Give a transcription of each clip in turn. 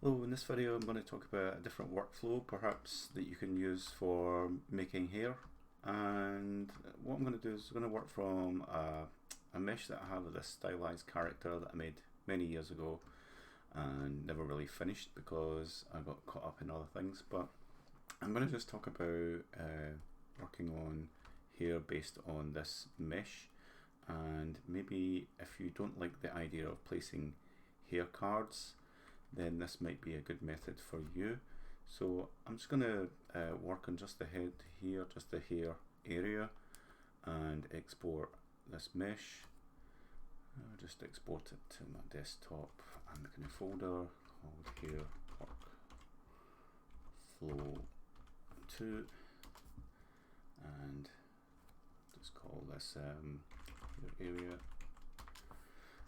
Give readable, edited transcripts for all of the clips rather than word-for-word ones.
Hello, in this video I'm going to talk about a different workflow perhaps that you can use for making hair. And what I'm going to do is I'm going to work from a mesh that I have of this stylized character that I made many years ago and never really finished because I got caught up in other things. But I'm going to just talk about working on hair based on this mesh, and maybe if you don't like the idea of placing hair cards, then this might be a good method for you. So I'm just going to work on just the head here, just the hair area, and export this mesh. I'll just export it to my desktop. I'm making a folder called hair workflow 2, and just call this hair area.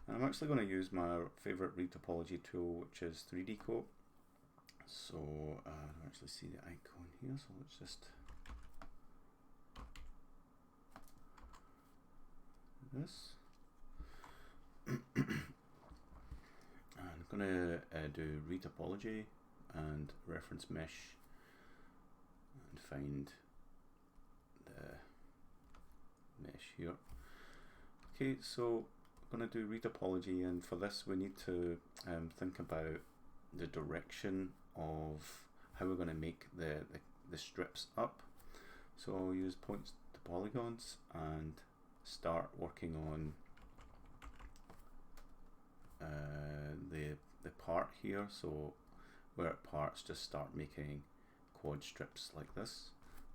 I'm actually going to use my favorite retopology tool, which is 3D Coat. So I actually see the icon here, so let's just do this. I'm going to do retopology and reference mesh and find the mesh here. Okay, so I'm going to do retopology, and for this we need to think about the direction of how we're going to make the strips up. So I'll use points to polygons and start working on the part here. So where it parts, just start making quad strips like this.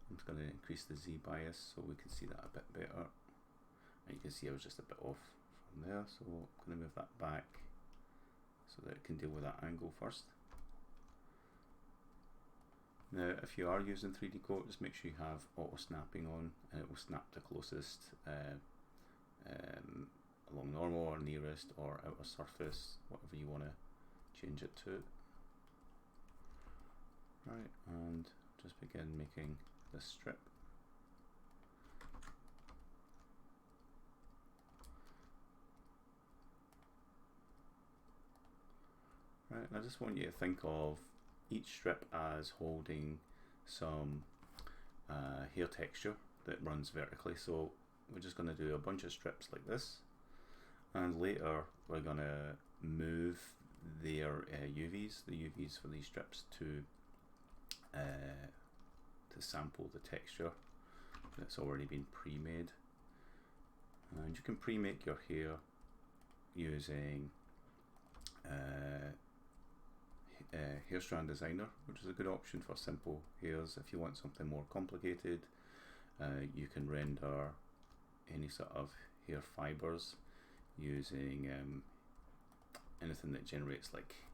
I'm just going to increase the Z bias so we can see that a bit better. And you can see I was just a bit off from there, so I'm going to move that back so that it can deal with that angle first. Now if you are using 3D Coat, just make sure you have auto snapping on, and it will snap the closest along normal or nearest or outer surface, whatever you want to change it to. Right, and just begin making this strip. Right, and I just want you to think of each strip as holding some hair texture that runs vertically. So we're just going to do a bunch of strips like this, and later we're going to move their UVs, the UVs for these strips, to sample the texture that's already been pre-made. And you can pre-make your hair using Hair Strand Designer, which is a good option for simple hairs. If you want something more complicated, you can render any sort of hair fibers using anything that generates like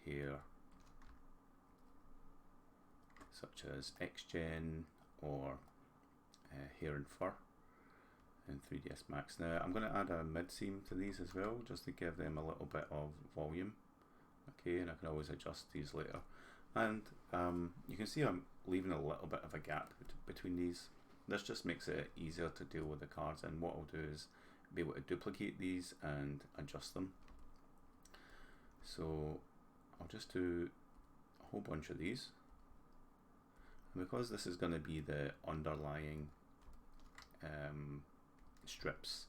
hair, such as XGen or hair and fur in 3ds Max. Now I'm going to add a mid seam to these as well, just to give them a little bit of volume. Okay, and I can always adjust these later. And you can see I'm leaving a little bit of a gap between these. This just makes it easier to deal with the cards, and what I'll do is be able to duplicate these and adjust them. So I'll just do a whole bunch of these. And because this is going to be the underlying strips,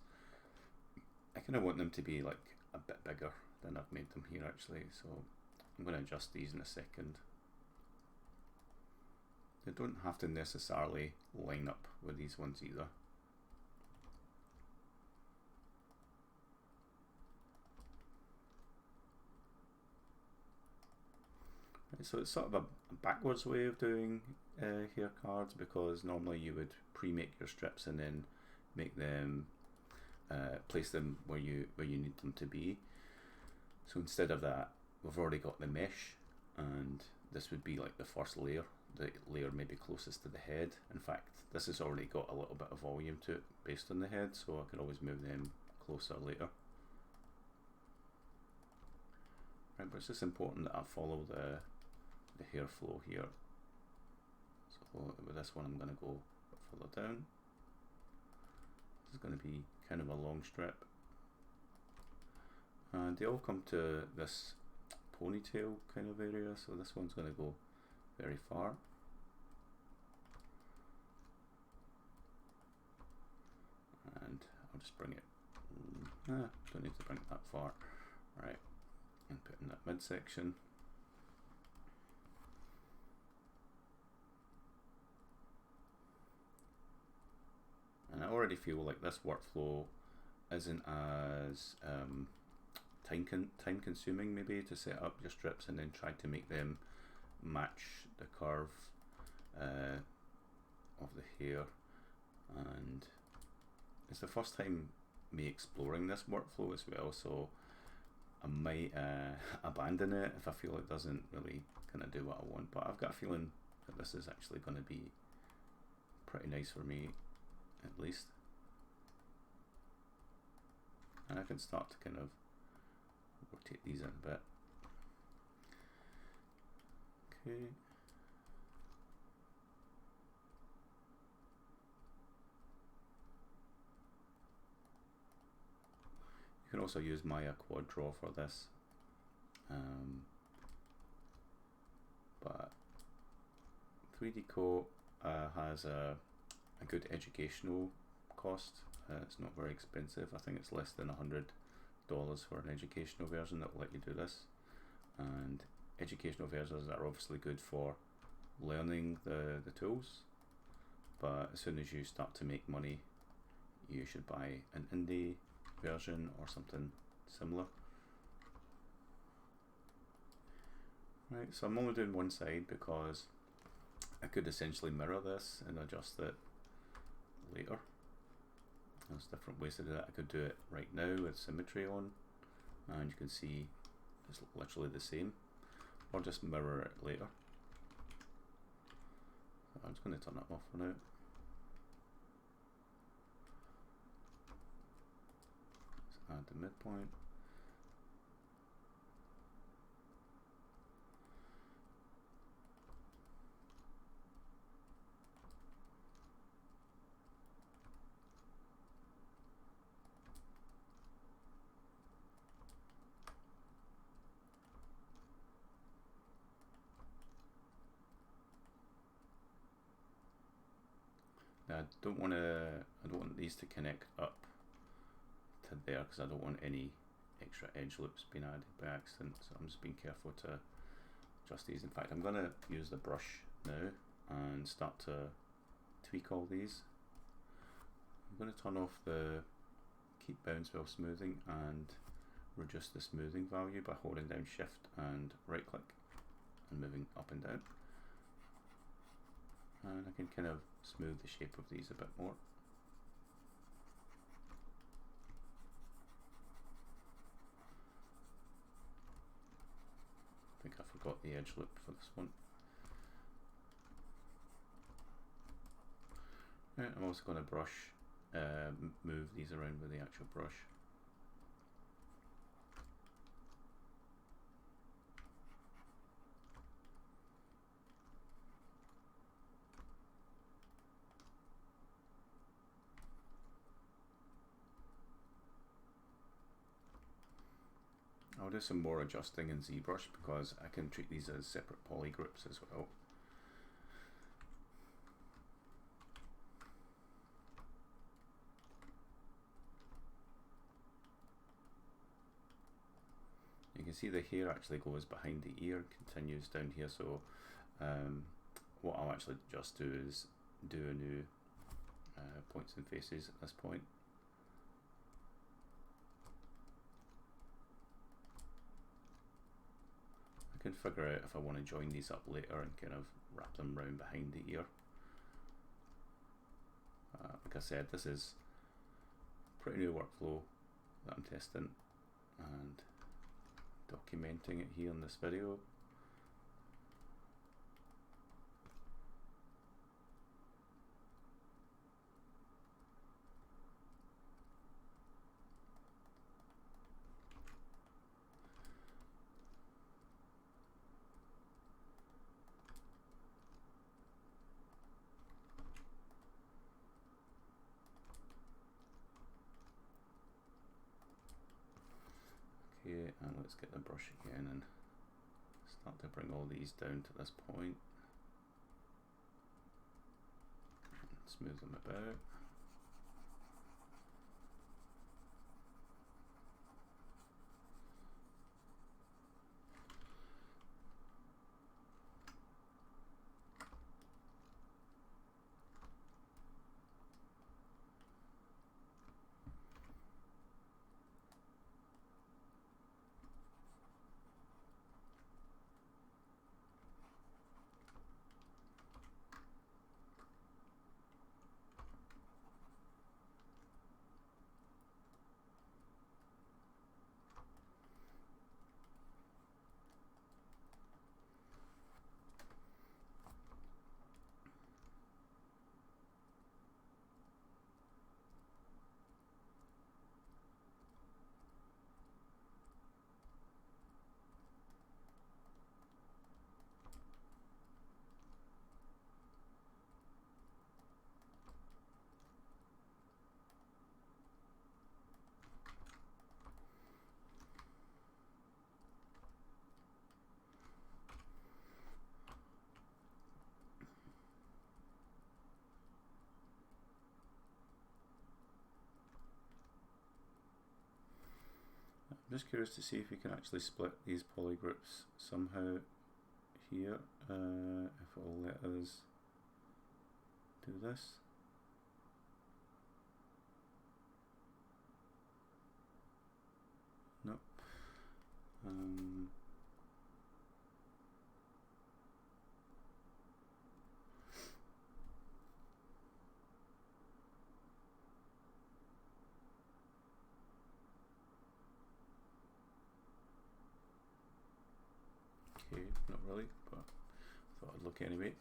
I kind of want them to be like a bit bigger than I've made them here actually, so I'm going to adjust these in a second. They don't have to necessarily line up with these ones either. Right, so it's sort of a backwards way of doing hair cards, because normally you would pre-make your strips and then make them place them where you need them to be. So instead of that, we've already got the mesh, and this would be like the first layer, the layer maybe closest to the head. In fact, this has already got a little bit of volume to it based on the head, so I can always move them closer later. Right, but it's just important that I follow the hair flow here. So with this one I'm going to go further down. This is going to be kind of a long strip. And they all come to this ponytail kind of area, so this one's going to go very far. And I'll just bring it, don't need to bring it that far, right, and put in that midsection. And I already feel like this workflow isn't as time consuming maybe to set up your strips and then try to make them match the curve of the hair. And it's the first time me exploring this workflow as well, so I might abandon it if I feel it doesn't really kind of do what I want, but I've got a feeling that this is actually going to be pretty nice for me at least. And I can start to kind of rotate these in a bit. Okay. You can also use Maya Quad Draw for this, but 3D Coat has a good educational cost. It's not very expensive. I think it's less than $100 for an educational version that will let you do this. And educational versions are obviously good for learning the tools, but as soon as you start to make money, you should buy an indie version or something similar. Right, so I'm only doing one side because I could essentially mirror this and adjust it later. There's different ways to do that. I could do it right now with symmetry on, and you can see it's literally the same, or just mirror it later. So I'm just going to turn that off for now. Let's add the midpoint. Now I don't want these to connect up to there because I don't want any extra edge loops being added by accident, so I'm just being careful to adjust these. In fact, I'm going to use the brush now and start to tweak all these. I'm going to turn off the keep bounce while smoothing and reduce the smoothing value by holding down shift and right click and moving up and down. And I can kind of smooth the shape of these a bit more. I think I forgot the edge loop for this one. Right, I'm also going to brush, move these around with the actual brush. I'll do some more adjusting in Zbrush because I can treat these as separate poly groups as well. You can see the hair actually goes behind the ear and continues down here, so what I'll actually just do is do a new points and faces at this point. I can figure out if I want to join these up later and kind of wrap them round behind the ear. Like I said, this is a pretty new workflow that I'm testing and documenting it here in this video. Okay, and let's get the brush again and start to bring all these down to this point. Smooth them about. I'm just curious to see if we can actually split these polygroups somehow here, if it will let us do this. Nope. Okay, not really, but I thought I'd look anyway.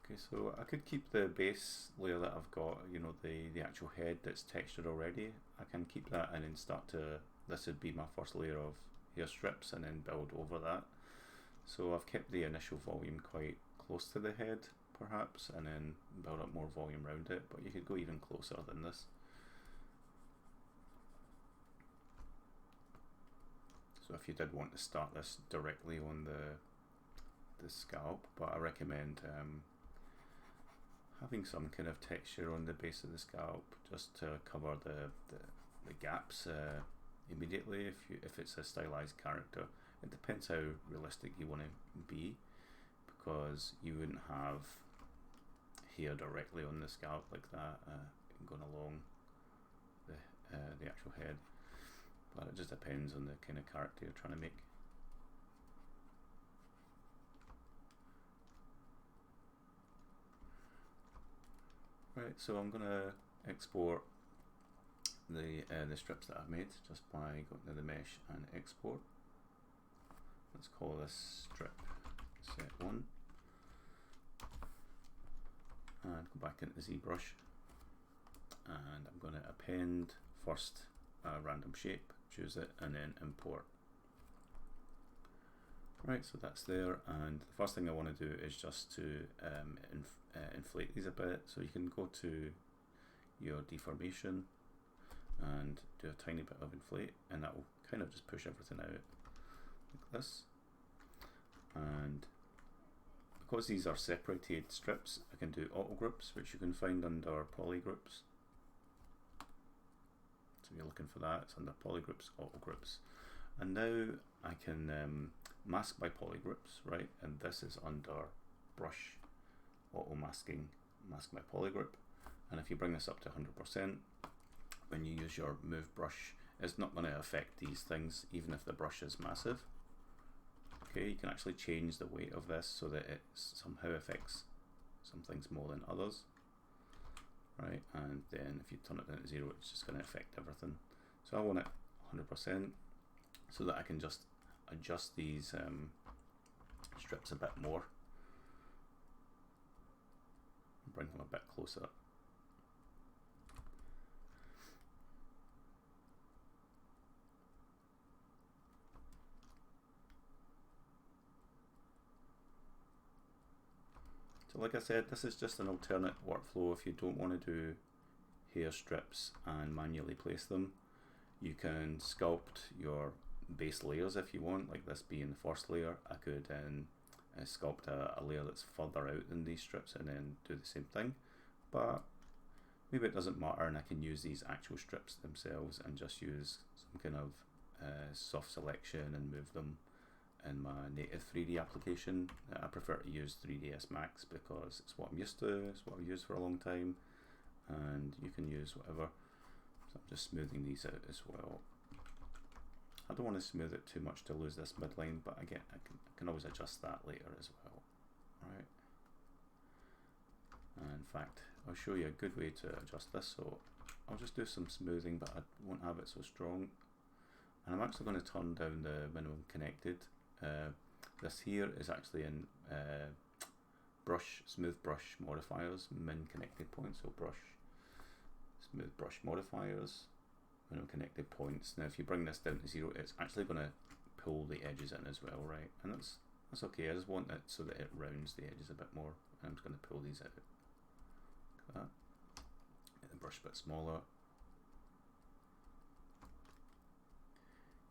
Okay, so I could keep the base layer that I've got, you know, the actual head that's textured already. I can keep that and then start to, this would be my first layer of hair strips and then build over that. So I've kept the initial volume quite close to the head perhaps, and then build up more volume around it, but you could go even closer than this. So if you did want to start this directly on the scalp, but I recommend having some kind of texture on the base of the scalp just to cover the gaps immediately if it's a stylized character. It depends how realistic you want to be, because you wouldn't have hair directly on the scalp like that going along the actual head, but it just depends on the kind of character you're trying to make. Right, so I'm going to export the strips that I've made just by going to the mesh and export. Let's call this strip set 1 and go back into Zbrush, and I'm going to append first a random shape, choose it, and then import. Right, so that's there, and the first thing I want to do is just to inflate these a bit. So you can go to your deformation and do a tiny bit of inflate, and that will kind of just push everything out like this. And because these are separated strips, I can do auto groups, which you can find under polygroups. So if you're looking for that, it's under polygroups, auto groups. And now I can mask by polygroups, right? And this is under brush, auto masking, mask by polygroup. And if you bring this up to 100%, when you use your move brush, it's not going to affect these things, even if the brush is massive. Okay, you can actually change the weight of this so that it somehow affects some things more than others, right? And then if you turn it down to 0, it's just going to affect everything. So I want it 100% so that I can just adjust these strips a bit more, bring them a bit closer. So like I said, this is just an alternate workflow if you don't want to do hair strips and manually place them. You can sculpt your base layers if you want, like this being the first layer. I could sculpt a layer that's further out than these strips and then do the same thing, but maybe it doesn't matter and I can use these actual strips themselves and just use some kind of soft selection and move them in my native 3D application. I prefer to use 3ds Max because it's what I'm used to, it's what I've used for a long time, and you can use whatever. So I'm just smoothing these out as well. I don't want to smooth it too much to lose this midline, but again, I can always adjust that later as well. Right. And in fact, I'll show you a good way to adjust this. So I'll just do some smoothing, but I won't have it so strong. And I'm actually going to turn down the minimum connected. This here is actually in brush, smooth brush modifiers, min connected points. So brush, smooth brush modifiers, minimum connected points. Now if you bring this down to 0, it's actually going to pull the edges in as well, right? And that's okay. I just want it so that it rounds the edges a bit more. And I'm just going to pull these out. Like that. Get the brush a bit smaller.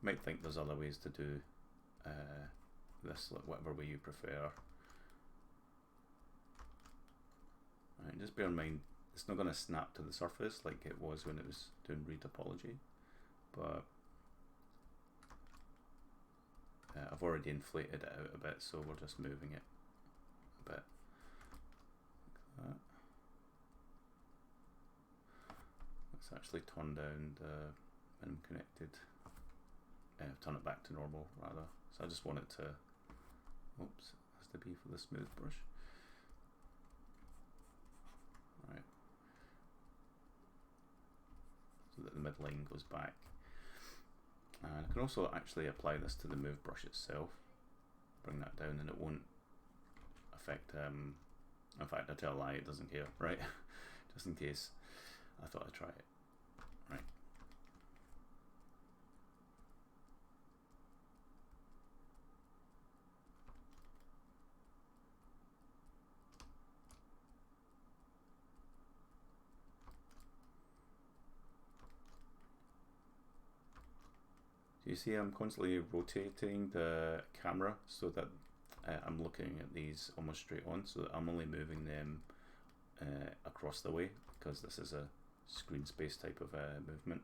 You might think there's other ways to do this, like whatever way you prefer. Right, just bear in mind it's not going to snap to the surface like it was when it was doing retopology, but I've already inflated it out a bit, so we're just moving it a bit like that. Let's actually turn down the minimum connected, turn it back to normal rather. So I just want it to, oops, it has to be for the smooth brush. Right. So that the midline goes back. And I can also actually apply this to the move brush itself. Bring that down and it won't affect, in fact I tell a lie, it doesn't care, right? Just in case, I thought I'd try it. Right. You see I'm constantly rotating the camera so that I'm looking at these almost straight on, so that I'm only moving them across the way, because this is a screen space type of movement.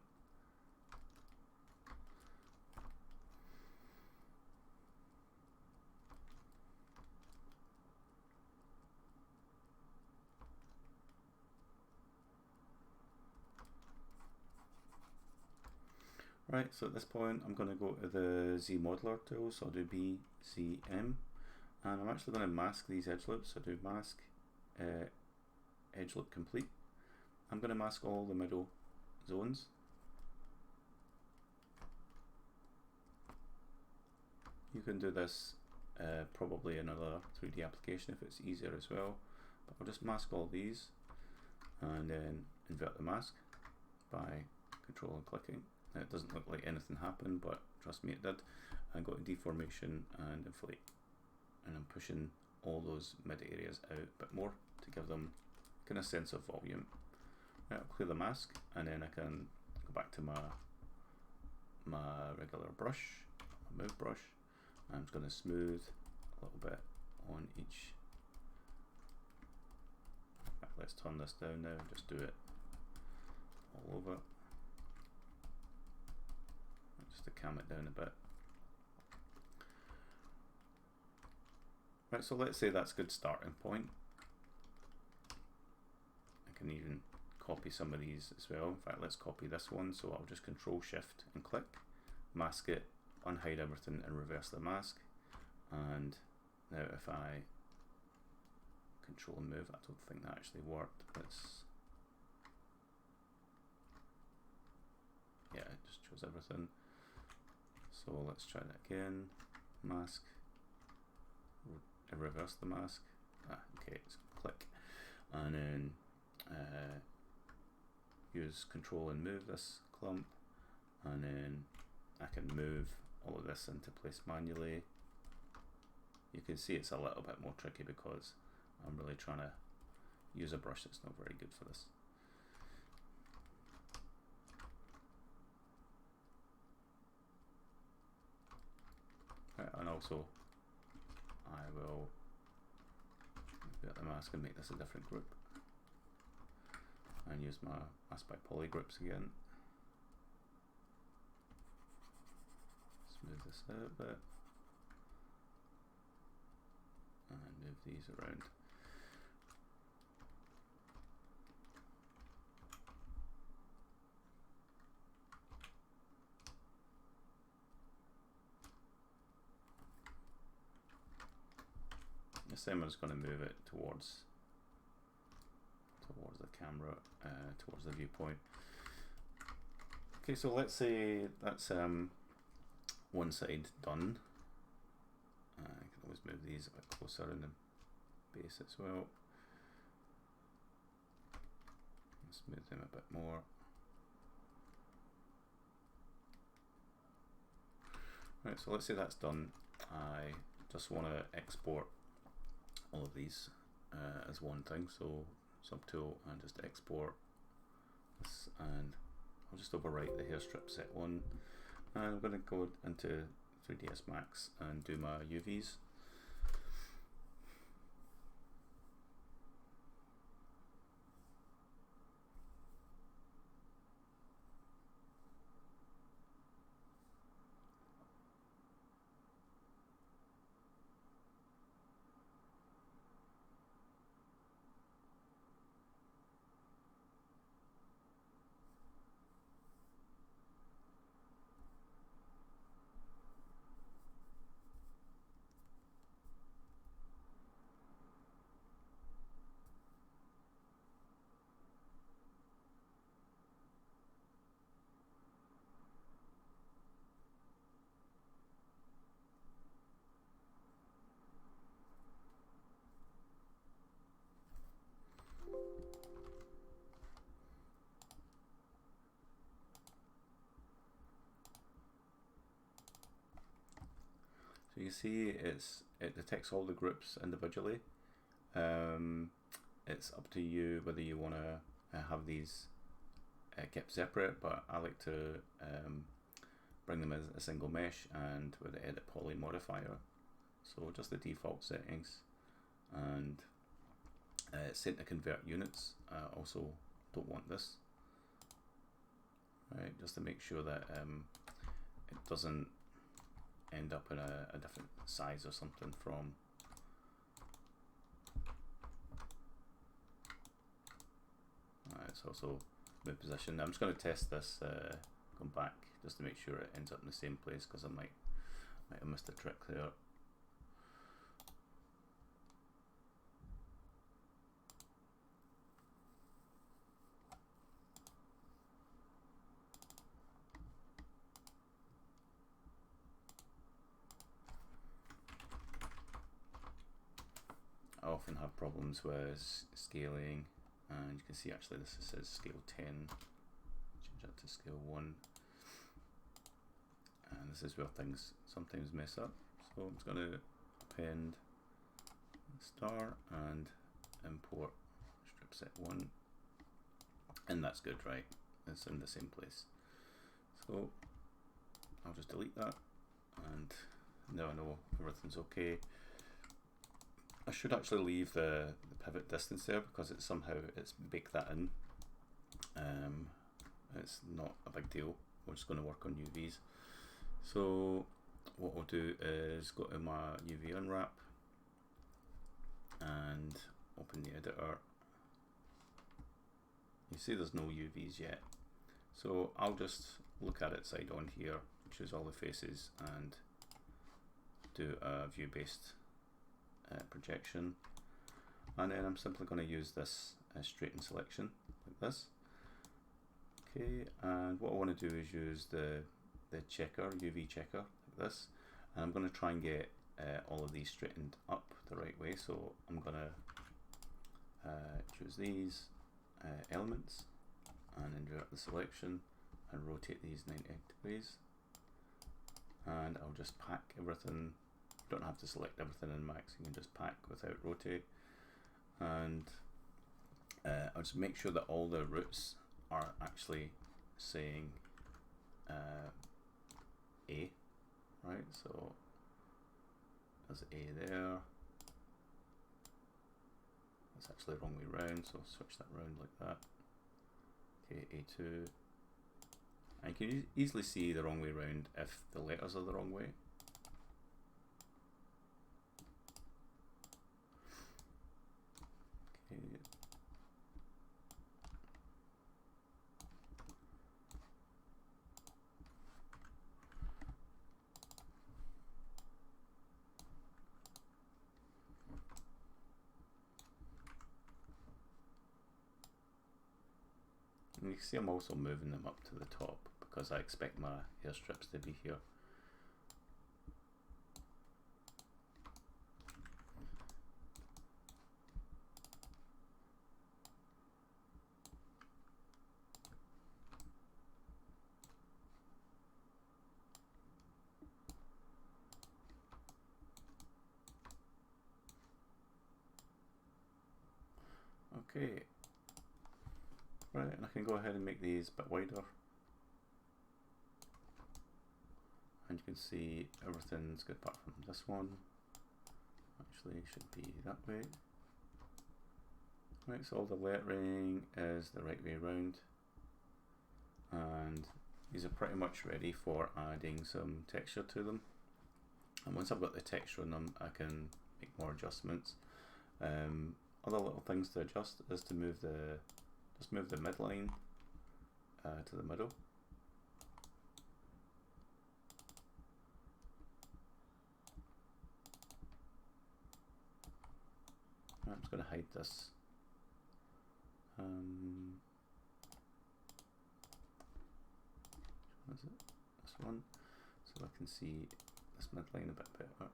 Right, so at this point I'm going to go to the Z modeler tool, so I'll do BZM, and I'm actually going to mask these edge loops. So do mask edge loop complete. I'm going to mask all the middle zones. You can do this probably in another 3D application if it's easier as well, but I'll just mask all these and then invert the mask by control and clicking. Now it doesn't look like anything happened, but trust me it did. I go to deformation and inflate, and I'm pushing all those mid areas out a bit more to give them kind of sense of volume. Right, I'll clear the mask and then I can go back to my regular brush, my move brush. I'm just going to smooth a little bit on each. Right, let's turn this down now, just do it all over. Just to cam it down a bit. Right, so let's say that's a good starting point. I can even copy some of these as well. In fact, let's copy this one. So I'll just Control Shift and click, mask it, unhide everything and reverse the mask. And now if I Control and move, I don't think that actually worked. Yeah, it just chose everything. So let's try that again. Mask, reverse the mask. Okay, so click, and then use Control and move this clump, and then I can move all of this into place manually. You can see it's a little bit more tricky because I'm really trying to use a brush that's not very good for this. Right, and also I will get the mask and make this a different group and use my mask by poly groups again. Smooth this out a bit and move these around. This time I'm just going to move it towards the camera, towards the viewpoint. Okay, so let's say that's one side done. I can always move these a bit closer in the base as well. Smooth them a bit more. Right, so let's say that's done. I just want to export all of these as one thing, so subtool and just export this, and I'll just overwrite the hair strip set 1, and I'm going to go into 3ds Max and do my UVs. So you see it detects all the groups individually. It's up to you whether you want to have these kept separate, but I like to bring them as a single mesh and with the edit poly modifier. So just the default settings, and it's set to convert units. Also don't want this, right, just to make sure that it doesn't end up in a different size or something from it's also mid position. I'm just going to test this, come back just to make sure it ends up in the same place, because I might have missed a trick there. I often have problems with scaling, and you can see actually this says scale 10, change that to scale 1, and this is where things sometimes mess up. So I'm just going to append star and import strip set 1, and that's good, right? It's in the same place. So I'll just delete that, and now I know everything's okay. I should actually leave the pivot distance there, because it's baked that in. It's not a big deal. We're just going to work on UVs. So what we'll do is go to my UV unwrap and open the editor. You see there's no UVs yet. So I'll just look at it side on here, choose all the faces, and do a view based projection, and then I'm simply going to use this straighten selection like this. Okay, and what I want to do is use the the checker, UV checker, like this, and I'm going to try and get all of these straightened up the right way. So I'm going to choose these elements and invert the selection and rotate these 90 degrees, and I'll just pack everything. You don't have to select everything in max, you can just pack without rotate, and I'll just make sure that all the roots are actually saying A, right? So there's A there. It's actually the wrong way round, so I'll switch that round like that. Okay, A2. And you can easily see the wrong way round if the letters are the wrong way. Okay. And you can see I'm also moving them up to the top because I expect my hair strips to be here. Okay. Right, and I can go ahead and make these a bit wider. And you can see everything's good apart from this one. Actually, should be that way. Right, so all the lettering is the right way around. And these are pretty much ready for adding some texture to them. And once I've got the texture on them, I can make more adjustments. Other little things to adjust is to move the midline to the middle. I'm just going to hide this. What is it? This one, so I can see this midline a bit better.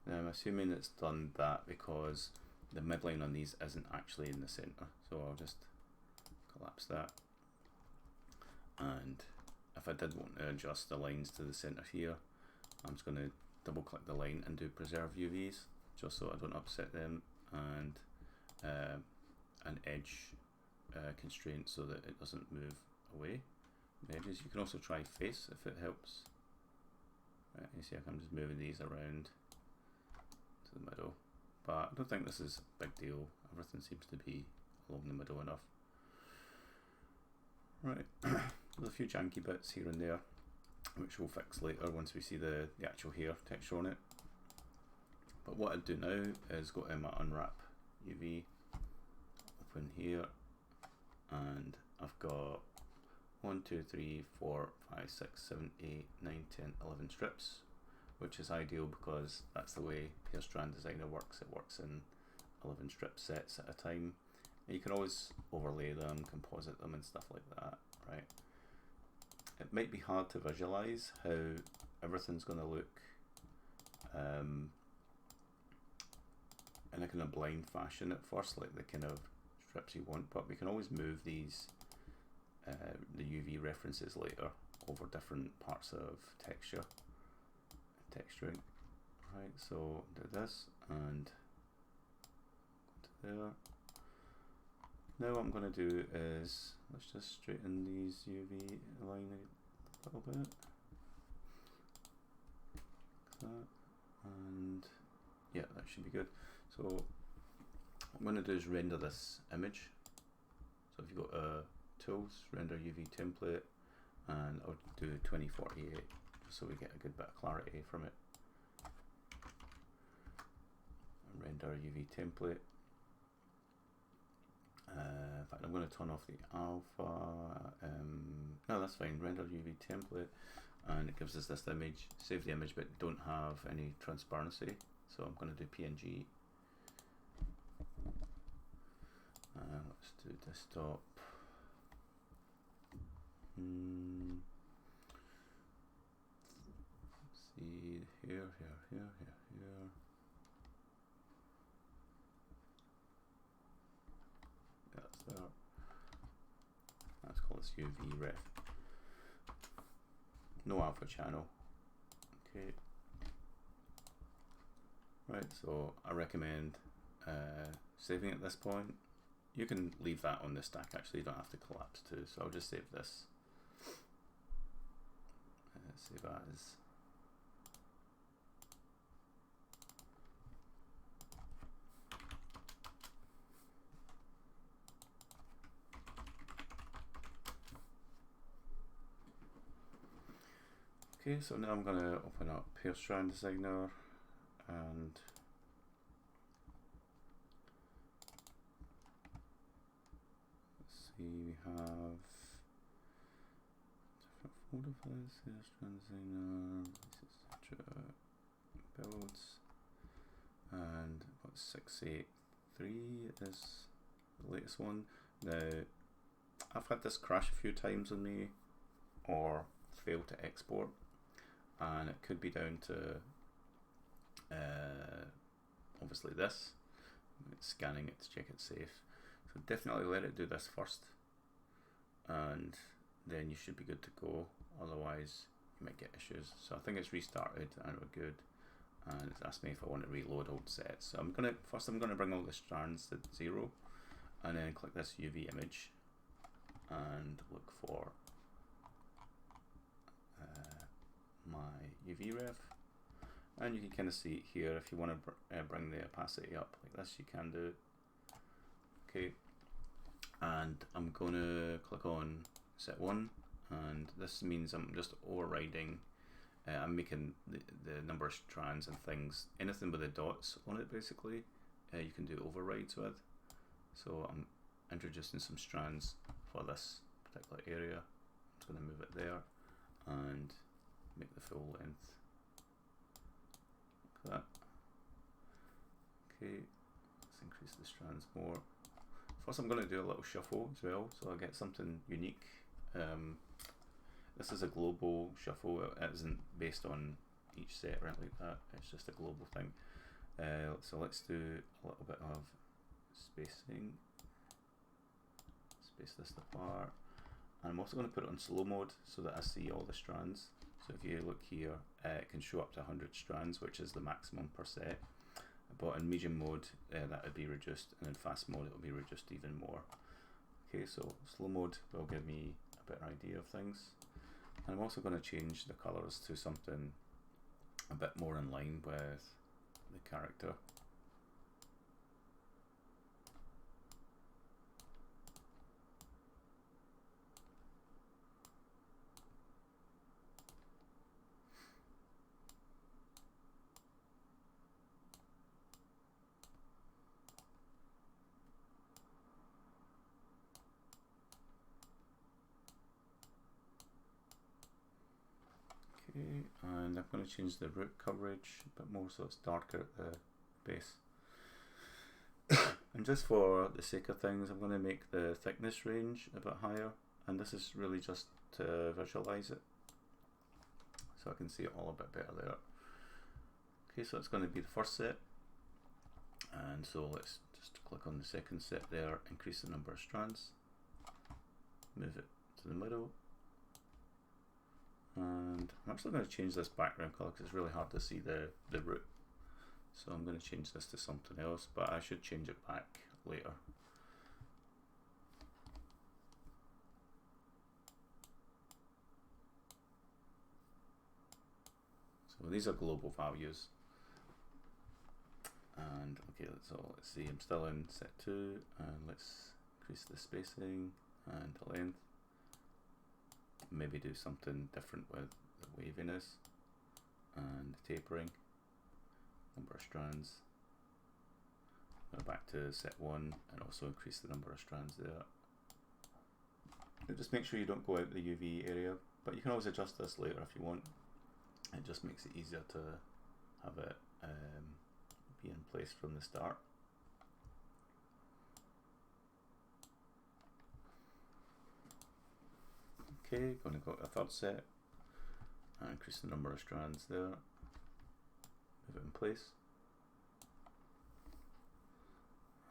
Now I'm assuming it's done that because the midline on these isn't actually in the center, so I'll just collapse that. And if I did want to adjust the lines to the center here, I'm just going to double click the line and do preserve UVs just so I don't upset them, and an edge constraint so that it doesn't move away from edges. You can also try face if it helps. Right, you see I'm just moving these around to the middle, but I don't think this is a big deal. Everything seems to be along the middle enough. Right, there's a few janky bits here and there which we'll fix later once we see the actual hair texture on it. But what I'll do now is go to my unwrap UV, open here, and I've got 1, 2, 3, 4, 5, 6, 7, 8, 9, 10, 11 strips, which is ideal because that's the way Hair Strand Designer works. It works in 11 strip sets at a time. You can always overlay them, composite them and stuff like that, right? It might be hard to visualize how everything's going to look in a kind of blind fashion at first, like the kind of strips you want, but we can always move these the UV references later over different parts of texturing. Right, so do this and go to there. Now what I'm going to do is, let's just straighten these UV line a little bit. Like that. And yeah, that should be good. So what I'm going to do is render this image. So if you've got tools, render UV template, and I'll do 2048 just so we get a good bit of clarity from it. And render UV template. In fact, I'm going to turn off the alpha. No, that's fine. Render UV template, and it gives us this image. Save the image, but don't have any transparency. So I'm going to do PNG. Let's do desktop. Let's see here. That's there. Let's call this UV ref. No alpha channel. Okay. Right, so I recommend saving at this point. You can leave that on the stack actually, you don't have to collapse too, so I'll just save this. Save as. Okay, so now I'm going to open up Pair Strand Designer and let's see, we have different folder files here, Strand Designer, etc. Builds, and what 683 is the latest one. Now, I've had this crash a few times on me or fail to export, and it could be down to obviously this. It's scanning it to check it's safe, so definitely let it do this first, and then you should be good to go. Otherwise you might get issues. So I think it's restarted and we're good, and it's asked me if I want to reload old sets. So I'm gonna bring all the strands to 0, and then click this UV image and look for my UV ref, and you can kind of see it here. If you want to bring the opacity up like this, you can do. Okay, and I'm going to click on set 1, and this means I'm just overriding. I'm making the number of strands and things, anything with the dots on it basically, you can do overrides with. So I'm introducing some strands for this particular area. I'm just going to move it there and make the full length like that. Okay, let's increase the strands more. First I'm going to do a little shuffle as well, so I get something unique. This is a global shuffle, it isn't based on each set or anything like that, it's just a global thing. So let's do a little bit of spacing, space this apart, and I'm also going to put it on slow mode so that I see all the strands. So if you look here, it can show up to 100 strands, which is the maximum per set. But in medium mode, that would be reduced, and in fast mode, it will be reduced even more. Okay, so slow mode will give me a better idea of things. And I'm also going to change the colors to something a bit more in line with the character. Okay, and I'm going to change the root coverage a bit more so it's darker at the base. And just for the sake of things, I'm going to make the thickness range a bit higher, and this is really just to visualize it, so I can see it all a bit better there. Okay, so it's going to be the first set, and so let's just click on the second set there, increase the number of strands, move it to the middle. And I'm actually going to change this background color because it's really hard to see the root. So I'm going to change this to something else, but I should change it back later. So these are global values. And okay, so let's see, I'm still in set 2, and let's increase the spacing and the length. Maybe do something different with the waviness and the tapering, number of strands, Go back to set 1 and also increase the number of strands there. And just make sure you don't go out the UV area, but you can always adjust this later if you want. It just makes it easier to have it be in place from the start. Okay, going to go to a third set and increase the number of strands there, move it in place,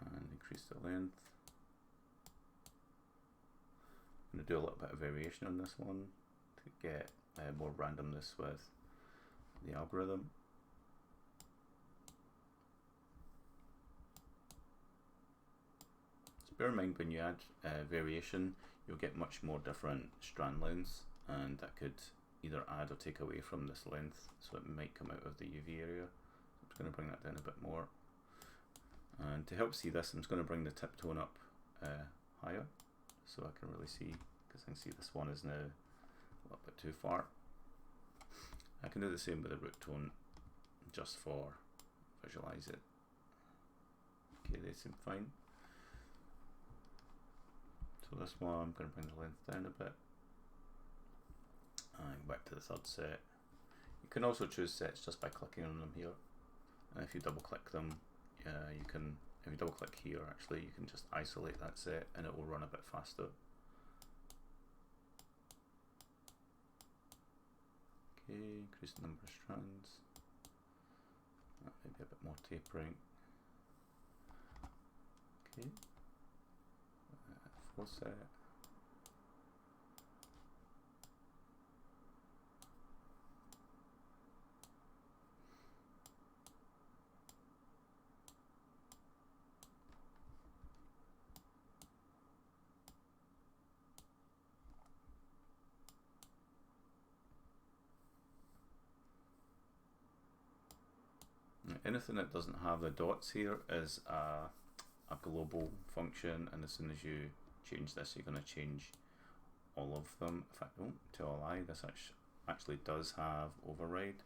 and increase the length. I'm going to do a little bit of variation on this one to get more randomness with the algorithm. So bear in mind, when you add variation, you'll get much more different strand lengths, and that could either add or take away from this length, so it might come out of the UV area. I'm just going to bring that down a bit more, and to help see this, I'm just going to bring the tip tone up higher, so I can really see, because I can see this one is now a little bit too far. I can do the same with the root tone, just for visualize it. Okay, they seem fine. So this one, I'm going to bring the length down a bit. And back to the third set. You can also choose sets just by clicking on them here. And if you double click them, you can, if you double click here actually, you can just isolate that set and it will run a bit faster. Okay, increase the number of strands. Maybe a bit more tapering. Okay. Full set. Anything that doesn't have the dots here is a global function, and as soon as you change this, you're going to change all of them. In fact, don't tell a lie, this actually does have override,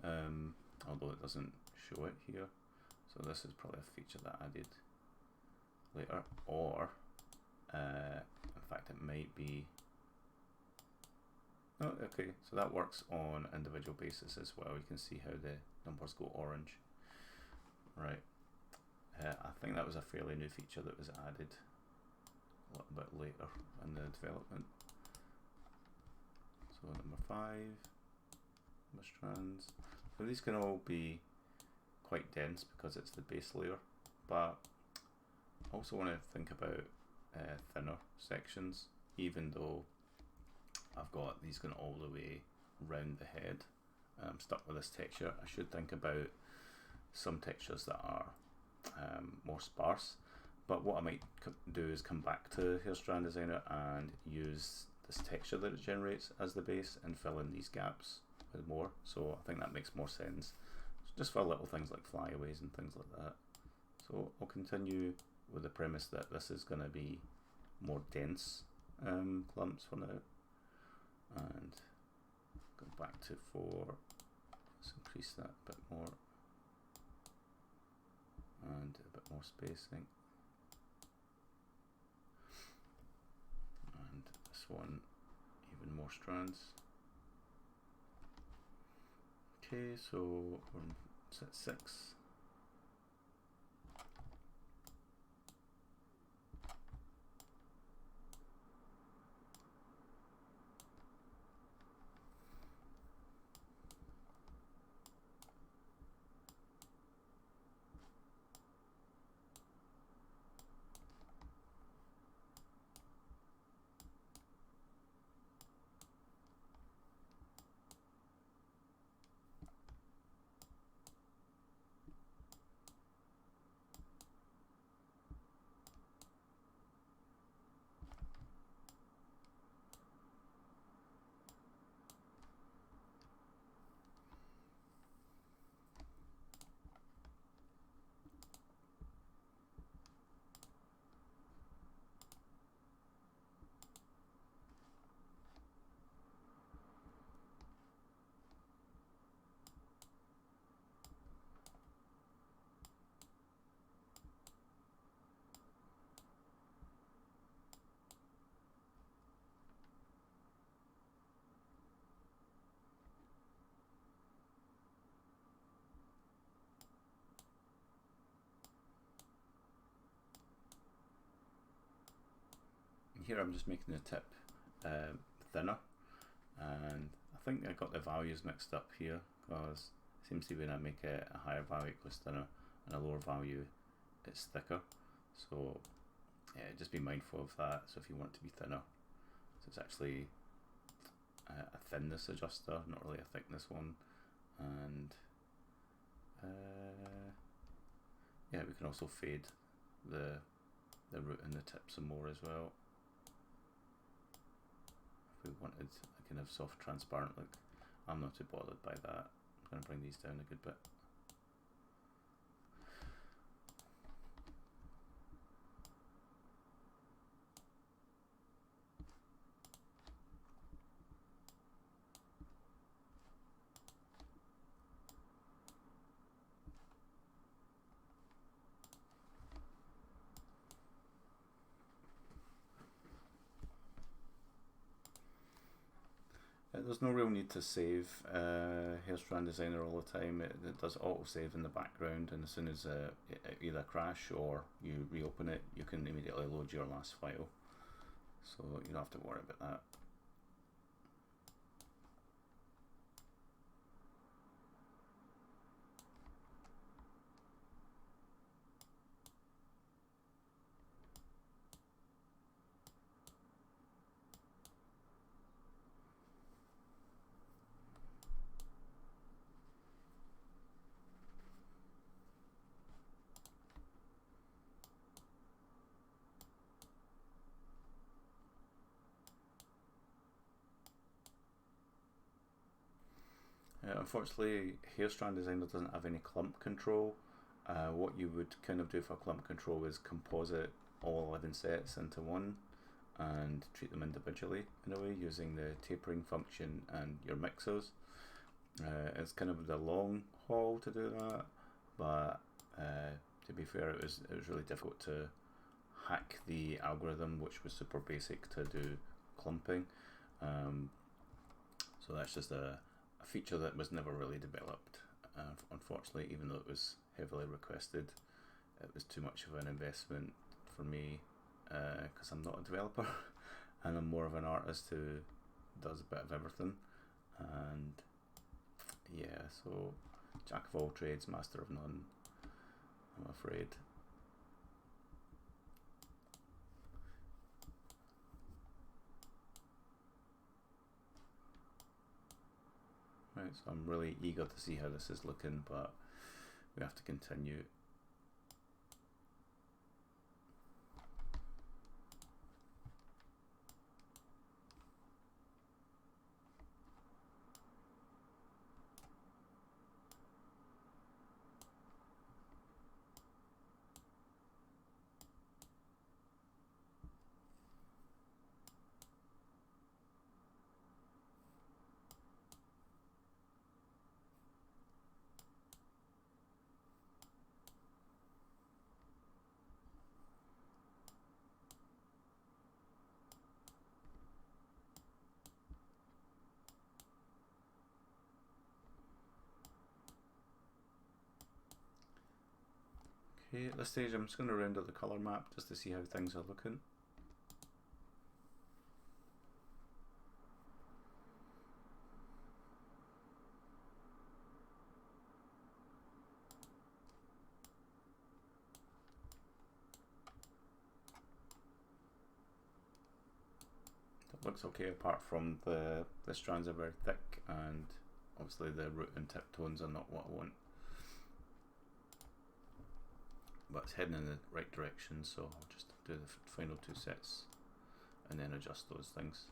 although it doesn't show it here. So this is probably a feature that I added later, or in fact it might be, oh, okay, so that works on individual basis as well. You can see how the numbers go orange. Right, I think that was a fairly new feature that was added a little bit later in the development. So number 5, number strands. So these can all be quite dense because it's the base layer, but I also want to think about thinner sections, even though I've got these going all the way round the head. I'm stuck with this texture. I should think about some textures that are more sparse, but what I might do is come back to here Strand Designer and use this texture that it generates as the base and fill in these gaps with more. So I think that makes more sense, just for little things like flyaways and things like that. So I'll continue with the premise that this is going to be more dense clumps for now, and go back to 4. Let's increase that a bit more, and a bit more spacing, and this one even more strands. Okay, so we're on set 6. here I'm just making the tip thinner, and I think I got the values mixed up here, because it seems to be when I make a higher value it goes thinner and a lower value it's thicker. So yeah, just be mindful of that. So if you want it to be thinner, so it's actually a thinness adjuster, not really a thickness one. And yeah, we can also fade the root and the tip some more as well. If we wanted a kind of soft transparent look, I'm not too bothered by that. I'm going to bring these down a good bit. There's no real need to save Strand Designer all the time. It does auto save in the background, and as soon as it either crash or you reopen it, you can immediately load your last file. So you don't have to worry about that. Unfortunately, Strand Designer doesn't have any clump control. What you would kind of do for clump control is composite all 11 sets into one and treat them individually in a way using the tapering function and your mixers. It's kind of the long haul to do that, but to be fair, it was really difficult to hack the algorithm, which was super basic, to do clumping. So that's just a feature that was never really developed, unfortunately, even though it was heavily requested. It was too much of an investment for me, because I'm not a developer and I'm more of an artist who does a bit of everything. And yeah, so jack of all trades, master of none, I'm afraid. Right, so I'm really eager to see how this is looking, but we have to continue. Okay, at this stage I'm just going to render the colour map just to see how things are looking. It looks okay apart from the strands are very thick, and obviously the root and tip tones are not what I want. But it's heading in the right direction, so I'll just do the final two sets and then adjust those things.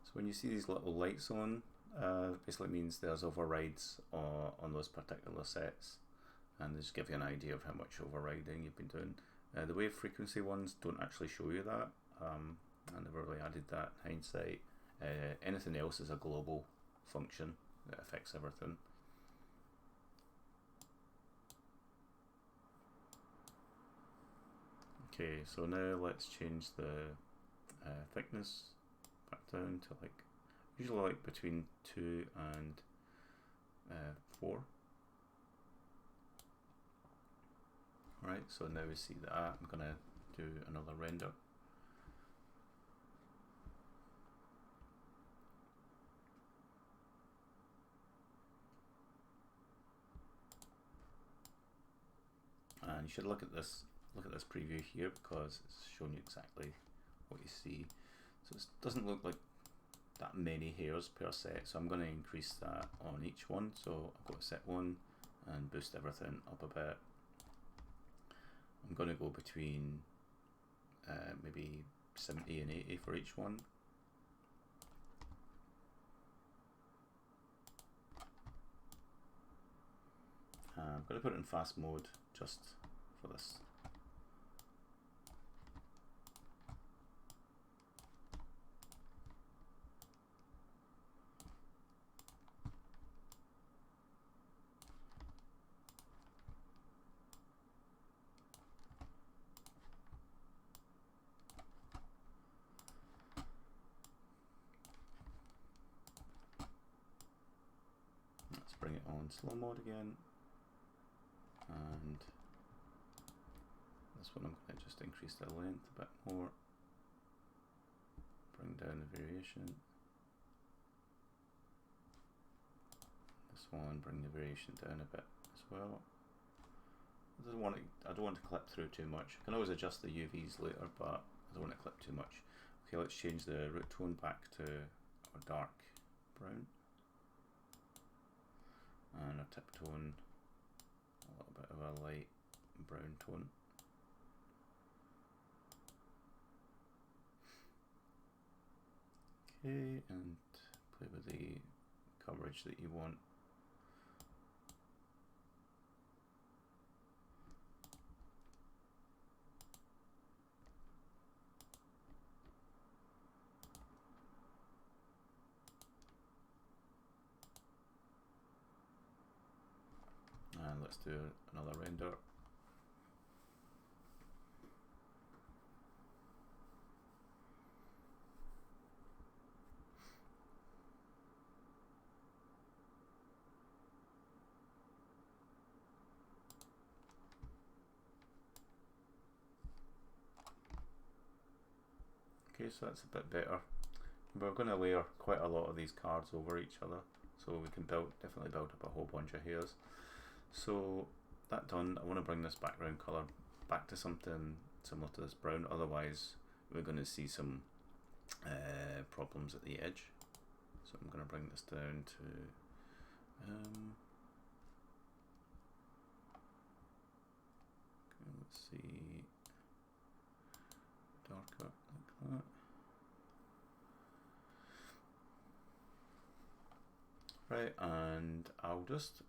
So when you see these little lights on, basically means there's overrides on those particular sets, and they just give you an idea of how much overriding you've been doing. The wave frequency ones don't actually show you that. I never really added that in hindsight. Anything else is a global function that affects everything. Okay, so now let's change the thickness back down to like, usually like between 2 and 4. Right, so now we see that. I'm going to do another render. And you should look at this preview here, because it's showing you exactly what you see. So it doesn't look like that many hairs per set, so I'm going to increase that on each one. So I've got to set 1 and boost everything up a bit. I'm going to go between maybe 70 and 80 for each one. I'm going to put it in fast mode just for this. Let's bring it on slow mode again. And this one I'm going to just increase the length a bit more, bring down the variation. This one, bring the variation down a bit as well. I don't want to clip through too much. I can always adjust the UVs later, but I don't want to clip too much. Okay, let's change the root tone back to our dark brown, and our tip tone a little bit of a light brown tone. Okay, and play with the coverage that you want. And let's do another render. Okay, so that's a bit better. We're going to layer quite a lot of these cards over each other, so we can definitely build up a whole bunch of hairs. So that done, I want to bring this background color back to something similar to this brown, otherwise we're going to see some problems at the edge. So I'm going to bring this down to let's see, darker like that. Right, and I'll just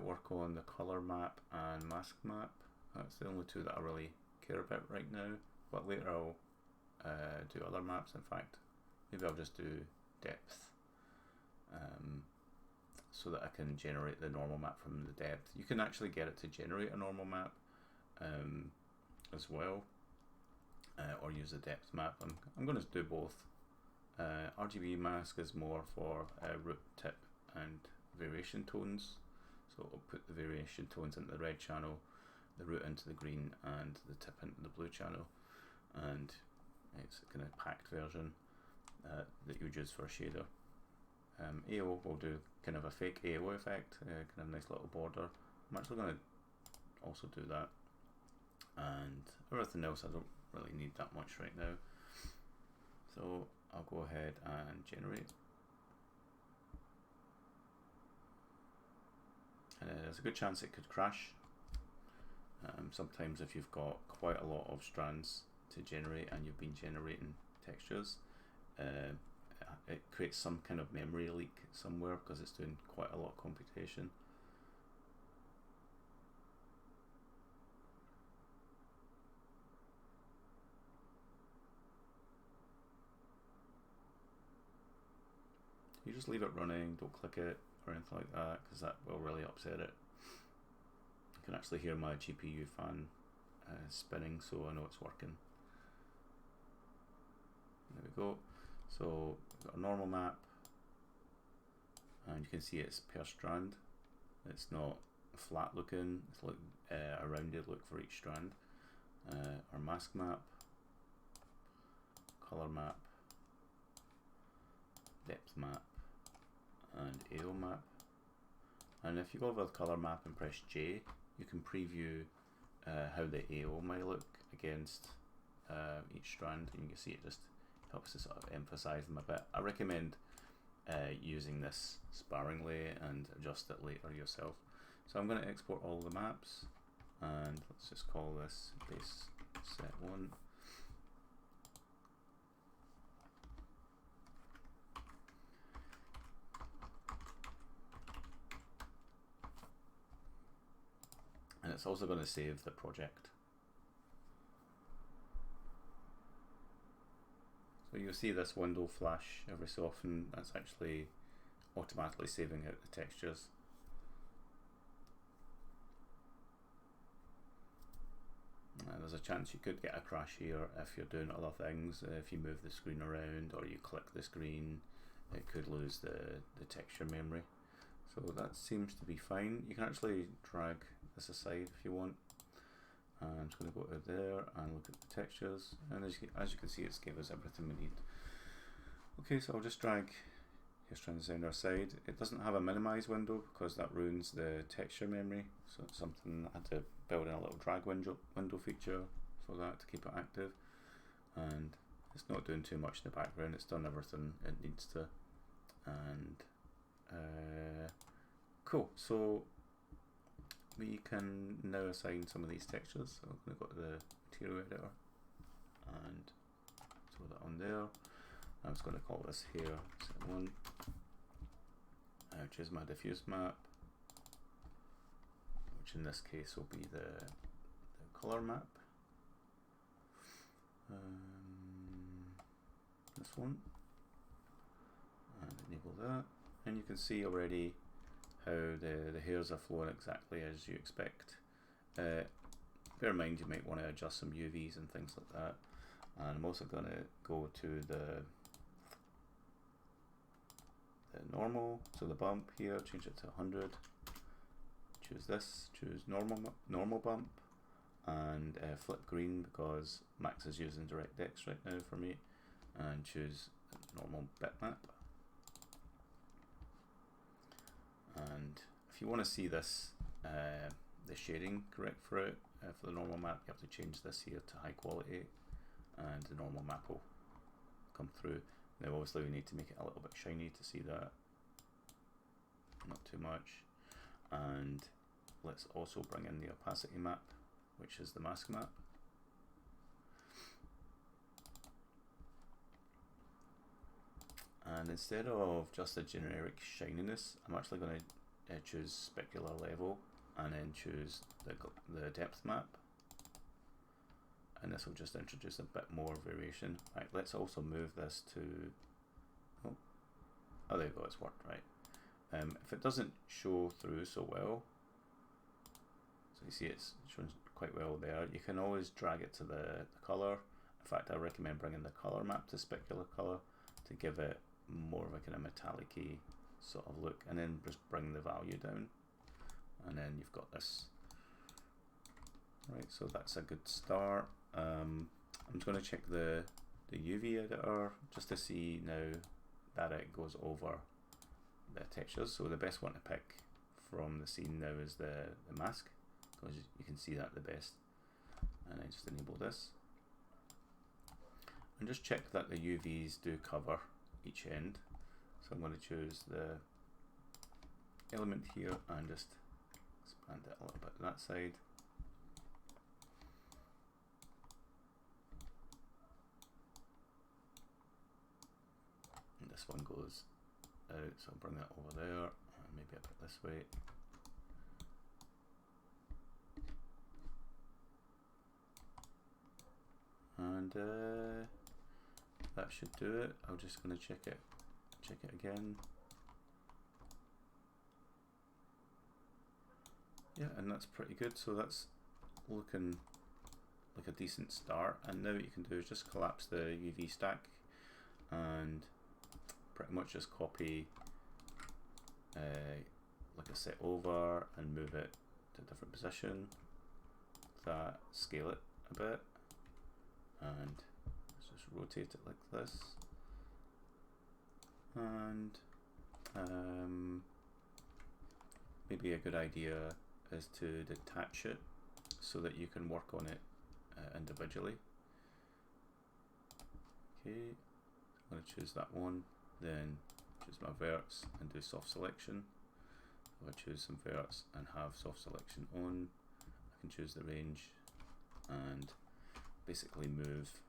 work on the color map and mask map. That's the only two that I really care about right now, but later I'll do other maps. In fact, maybe I'll just do depth, so that I can generate the normal map from the depth. You can actually get it to generate a normal map as well, or use the depth map. I'm going to do both. RGB mask is more for root, tip and variation tones, so I'll put the variation tones into the red channel, the root into the green, and the tip into the blue channel, and it's a kind of packed version that you would use for a shader. AO will do kind of a fake AO effect, kind of a nice little border. I'm actually going to also do that, and everything else I don't really need that much right now, so I'll go ahead and generate. There's a good chance it could crash. Sometimes if you've got quite a lot of strands to generate and you've been generating textures, it it creates some kind of memory leak somewhere because it's doing quite a lot of computation. You just leave it running, don't click it or anything like that, because that will really upset it. You can actually hear my GPU fan spinning, so I know it's working. There we go. So we've got a normal map, and you can see it's per strand. It's not flat looking, it's like a rounded look for each strand. Our mask map, color map, depth map, and AO map. And if you go over the color map and press J, you can preview how the AO might look against each strand, and you can see it just helps to sort of emphasize them a bit. I recommend using this sparingly and adjust it later yourself. So I'm going to export all the maps, and let's just call this base set 1. And it's also going to save the project. So you'll see this window flash every so often. That's actually automatically saving out the textures. There's a chance you could get a crash here if you're doing other things. If you move the screen around or you click the screen, it could lose the texture memory. So that seems to be fine. You can actually drag this aside if you want. I'm just going to go to there and look at the textures, and as you can see, it's gave us everything we need. Okay, so I'll just drag Strand Designer aside. It doesn't have a minimize window because that ruins the texture memory, so it's something I had to build in a little drag window feature for that to keep it active. And it's not doing too much in the background, it's done everything it needs to. And cool, so we can now assign some of these textures. So I'm going to go to the material editor and throw that on there. I'm just going to call this here set 1. Choose my diffuse map, which in this case will be the color map. This one, and enable that, and you can see already how the hairs are flowing exactly as you expect. Bear in mind you might want to adjust some UVs and things like that. And I'm also going to go to the normal, so the bump here, change it to 100. Choose this, choose normal bump, and flip green because Max is using DirectX right now for me, and choose normal bitmap. And if you want to see this, the shading correct for it, for the normal map, you have to change this here to high quality, and the normal map will come through. Now obviously we need to make it a little bit shiny to see that, not too much. And let's also bring in the opacity map, which is the mask map. And instead of just a generic shininess, I'm actually going to choose specular level and then choose the depth map. And this will just introduce a bit more variation. Right, let's also move this to, oh there you go, it's worked right. If it doesn't show through so well, so you see it's showing quite well there, you can always drag it to the color. In fact, I recommend bringing the color map to specular color to give it more of a kind of metallic-y sort of look, and then just bring the value down, and then you've got this. Right, so that's a good start. I'm just going to check the UV editor just to see now that it goes over the textures. So the best one to pick from the scene now is the mask, because you can see that the best. And I just enable this. And just check that the UVs do cover each end. So I'm going to choose the element here and just expand it a little bit that side. this one goes out, so I'll bring that over there, and maybe a bit this way. And that should do it. I'm just going to check it again. Yeah, and that's pretty good. So that's looking like a decent start. And now what you can do is just collapse the UV stack and pretty much just copy like a set over and move it to a different position. That, scale it a bit, and let's just rotate it like this. And maybe a good idea is to detach it so that you can work on it individually. Okay, I'm going to choose that one, then choose my verts and do soft selection. If I choose some verts and have soft selection on, I can choose the range and basically move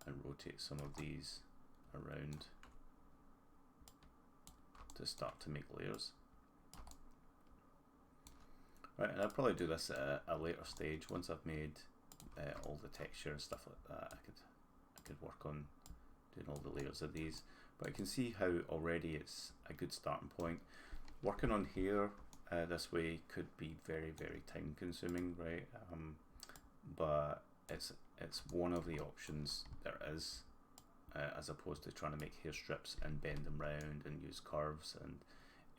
and rotate some of these around to start to make layers. Right, and I'll probably do this at a later stage. Once I've made all the texture and stuff like that, I could work on doing all the layers of these. But I can see how already it's a good starting point. Working on here this way could be very, very time consuming, right? But it's one of the options there is, as opposed to trying to make hair strips and bend them round and use curves and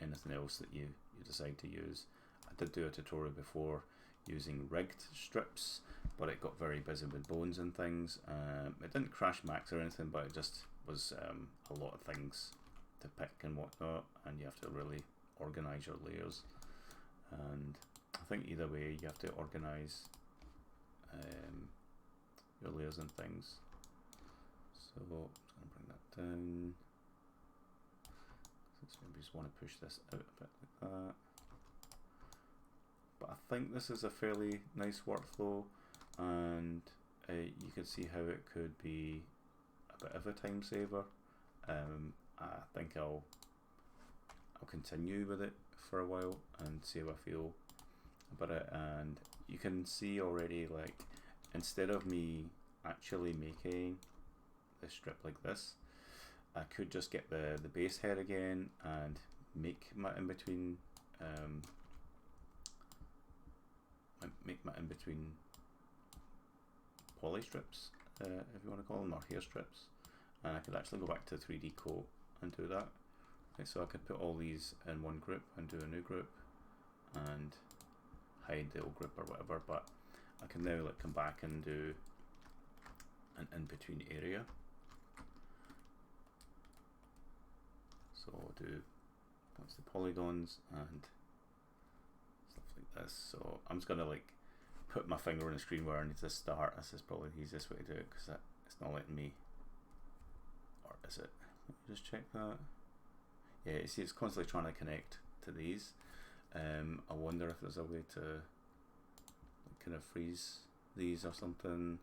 anything else that you decide to use. I did do a tutorial before using rigged strips, but it got very busy with bones and things. It didn't crash max or anything, but it just was a lot of things to pick and whatnot, and you have to really organize your layers. And I think either way you have to organize your layers and things. So I'm just going to bring that down. So maybe just want to push this out a bit like that. But I think this is a fairly nice workflow, and you can see how it could be a bit of a time saver. I think I'll continue with it for a while and see how I feel about it. And you can see already, like, instead of me actually making this strip like this, I could just get the base head again and make my in-between poly strips, if you want to call them, or hair strips, and I could actually go back to 3D coat and do that. Okay, so I could put all these in one group and do a new group and hide the old group or whatever, but I can now like come back and do an in-between area. So I'll do once the polygons and stuff like this. So I'm just gonna like put my finger on the screen where I need to start. This is probably the easiest way to do it because it's not letting me, or is it? Let me just check that. Yeah, you see it's constantly trying to connect to these. I wonder if there's a way to kind of freeze these or something.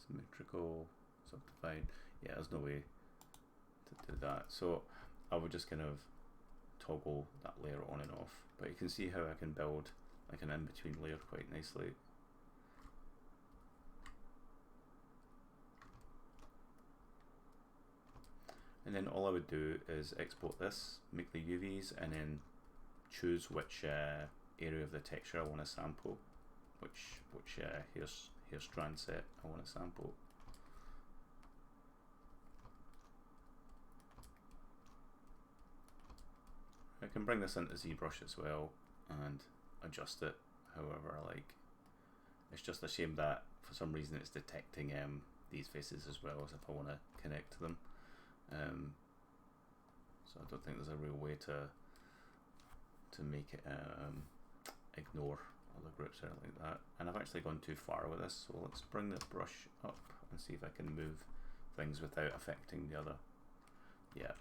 Symmetrical, subdivide. Yeah, there's no way to do that. So I would just kind of toggle that layer on and off. But you can see how I can build like an in-between layer quite nicely. And then all I would do is export this, make the UVs, and then choose which area of the texture I want to sample, which hair strand set I want to sample. I can bring this into Zbrush as well and adjust it however I like. It's just a shame that for some reason it's detecting these faces as well as if I want to connect to them. So I don't think there's a real way to make it ignore other groups or anything like that. And I've actually gone too far with this, so let's bring the brush up and see if I can move things without affecting the other. Yeah,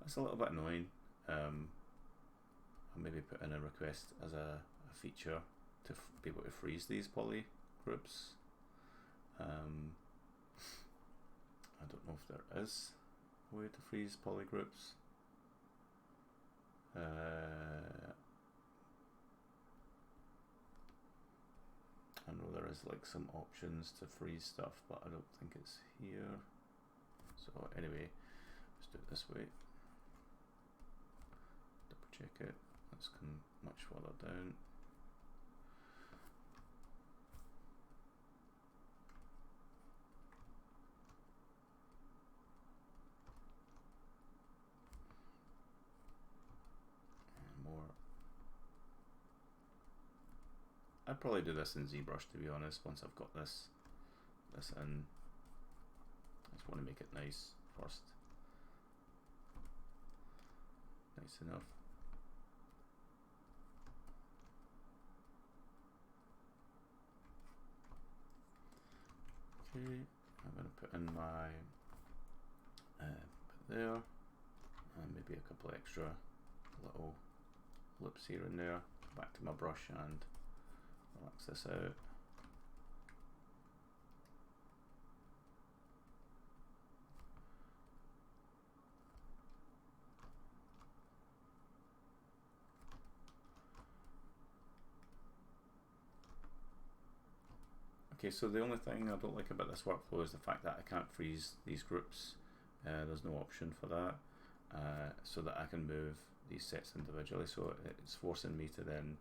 that's a little bit annoying. I'll maybe put in a request as a feature to be able to freeze these poly polygroups. I don't know if there is a way to freeze polygroups. I know there is like some options to freeze stuff, but I don't think it's here. So anyway, let's do it this way. Double check it. Let's come much further down. I'd probably do this in Zbrush, to be honest, once I've got this in. I just want to make it nice first. Nice enough. Okay, I'm going to put in my put there, and maybe a couple of extra little loops here and there. Back to my brush and relax this out. Okay, so the only thing I don't like about this workflow is the fact that I can't freeze these groups. There's no option for that, so that I can move these sets individually. So it's forcing me to then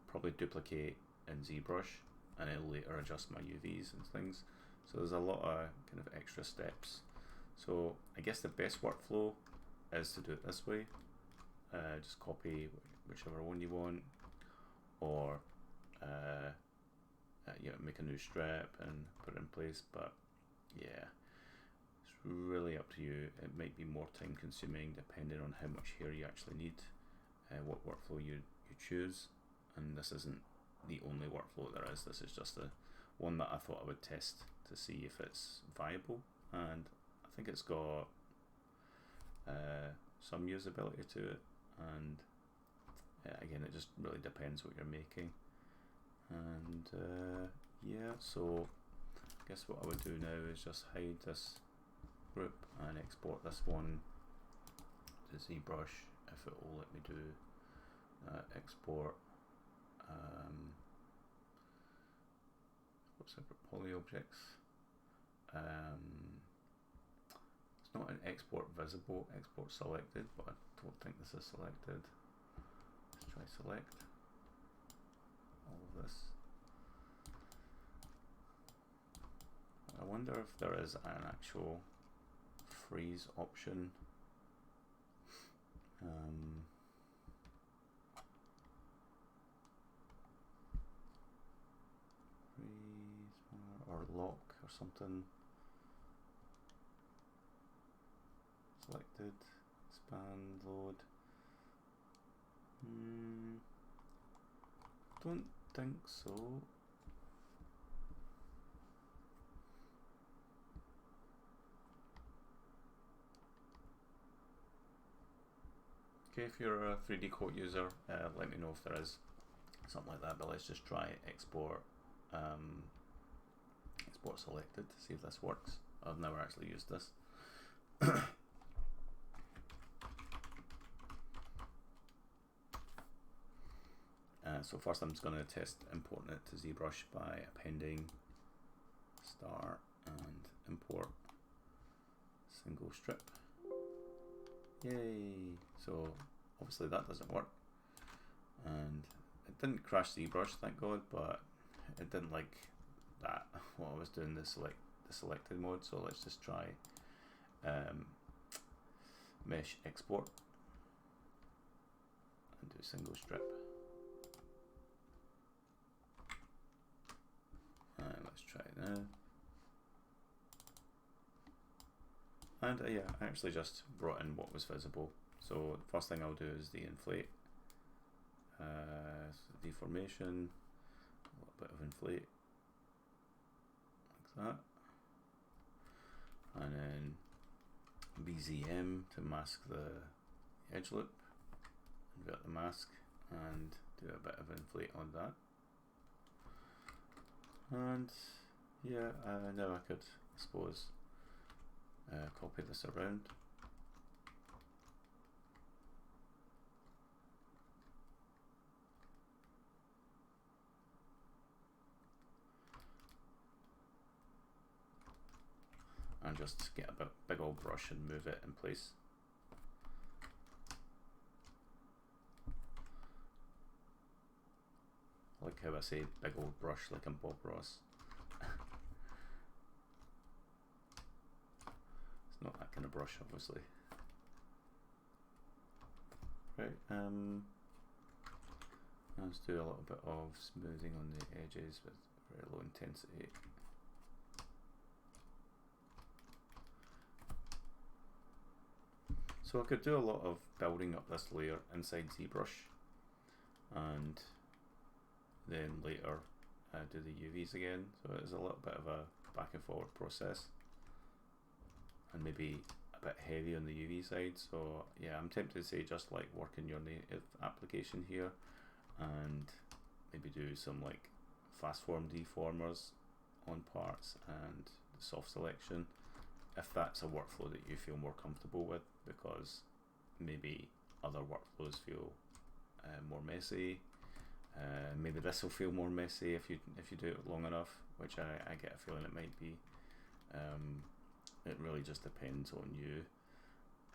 probably duplicate in ZBrush and then later adjust my UVs and things. So there's a lot of kind of extra steps. So I guess the best workflow is to do it this way. Just copy whichever one you want, or you know, make a new strip and put it in place. But yeah, it's really up to you. It might be more time consuming depending on how much hair you actually need, what workflow you choose. And this isn't the only workflow there is. This is just the one that I thought I would test to see if it's viable, and I think it's got some usability to it. And again, it just really depends what you're making. And yeah, so I guess what I would do now is just hide this group and export this one to ZBrush, if it will let me do export separate poly objects. It's not an export visible, export selected, but I don't think this is selected. Let's try select all of this. I wonder if there is an actual freeze option. Freeze or lock or something. Selected, expand, load. Don't think so. Okay, if you're a 3D Coat user, let me know if there is something like that, but let's just try export export selected to see if this works. I've never actually used this. So first I'm just going to test importing it to ZBrush by appending star and import single strip. Yay! So obviously that doesn't work, and it didn't crash ZBrush, thank God, but it didn't like that what I was doing the selected mode. So let's just try mesh export and do single strip. And let's try it now. And yeah, I actually just brought in what was visible. So the first thing I'll do is the inflate, deformation, a little bit of inflate, like that, and then BZM to mask the edge loop, invert the mask, and do a bit of inflate on that. And yeah, now I could, I suppose, copy this around. And just get a big old brush and move it in place. I like how I say big old brush like I'm Bob Ross. It's not that kind of brush, obviously. Right, let's do a little bit of smoothing on the edges with very low intensity. So I could do a lot of building up this layer inside Zbrush, and then later do the UVs again. So it's a little bit of a back and forward process, and maybe a bit heavy on the UV side. So yeah, I'm tempted to say just like work in your native application here, and maybe do some like fast form deformers on parts and the soft selection, if that's a workflow that you feel more comfortable with, because maybe other workflows feel more messy. Maybe this will feel more messy if you do it long enough, which I get a feeling it might be. It really just depends on you,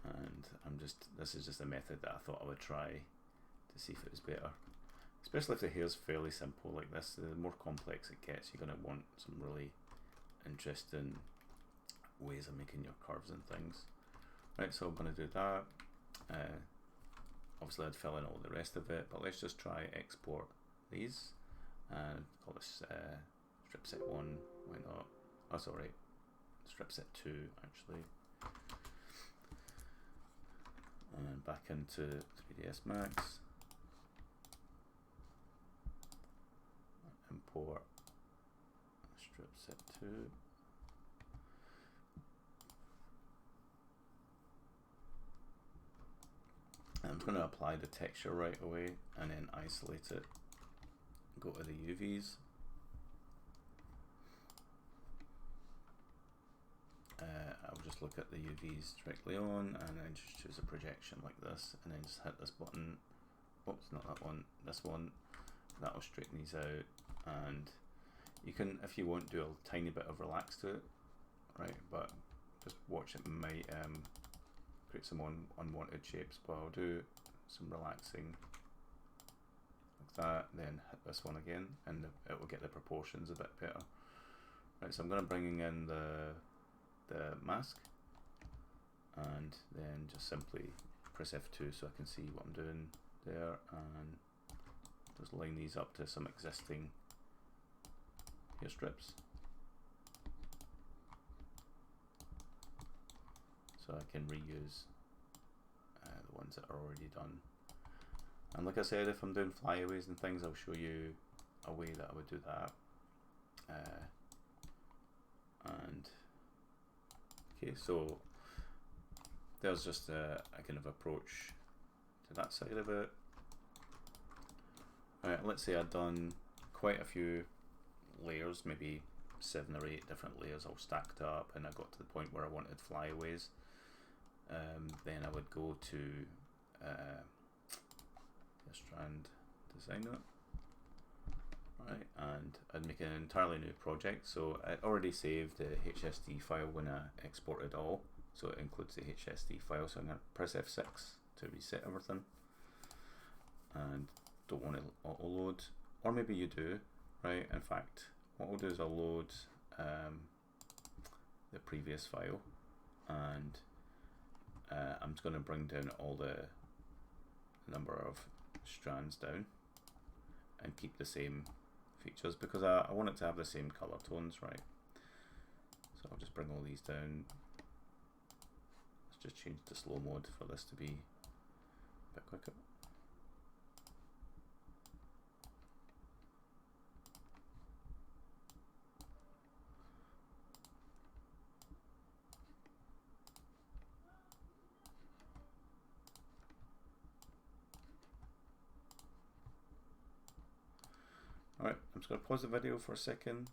and this is just a method that I thought I would try to see if it was better. Especially if the hair's fairly simple like this. The more complex it gets, you're going to want some really interesting ways of making your curves and things. Right, so I'm going to do that. Obviously I'd fill in all the rest of it, but let's just try export these and call this strip set 1, why not? Oh sorry, strip set 2 actually. And back into 3ds Max. Import strip set 2. I'm going to apply the texture right away and then isolate it. Go to the UVs. I'll just look at the UVs directly on and then just choose a projection like this, and then just hit this button. Oops, not that one, this one. That will straighten these out, and you can, if you want, do a tiny bit of relax to it, right? But just watch, it might create some unwanted shapes, but I'll do some relaxing like that, then hit this one again, and it will get the proportions a bit better. Right, so I'm going to bring in the mask, and then just simply press F2 so I can see what I'm doing there, and just line these up to some existing hair strips. So I can reuse the ones that are already done. And like I said, if I'm doing flyaways and things, I'll show you a way that I would do that. And okay, so there's just a kind of approach to that side of it. Alright, let's say I'd done quite a few layers, maybe 7 or 8 different layers all stacked up, and I got to the point where I wanted flyaways. Then I would go to the Strand designer, right, and I'd make an entirely new project. So I already saved the HSD file when I exported all, so it includes the HSD file. So I'm going to press F6 to reset everything, and don't want to auto load, or maybe you do, right? In fact, what I'll do is I'll load the previous file, and I'm just going to bring down all the number of strands down and keep the same features, because I want it to have the same color tones, right? So I'll just bring all these down. Let's just change to slow mode for this to be a bit quicker. Alright, I'm just going to pause the video for a second.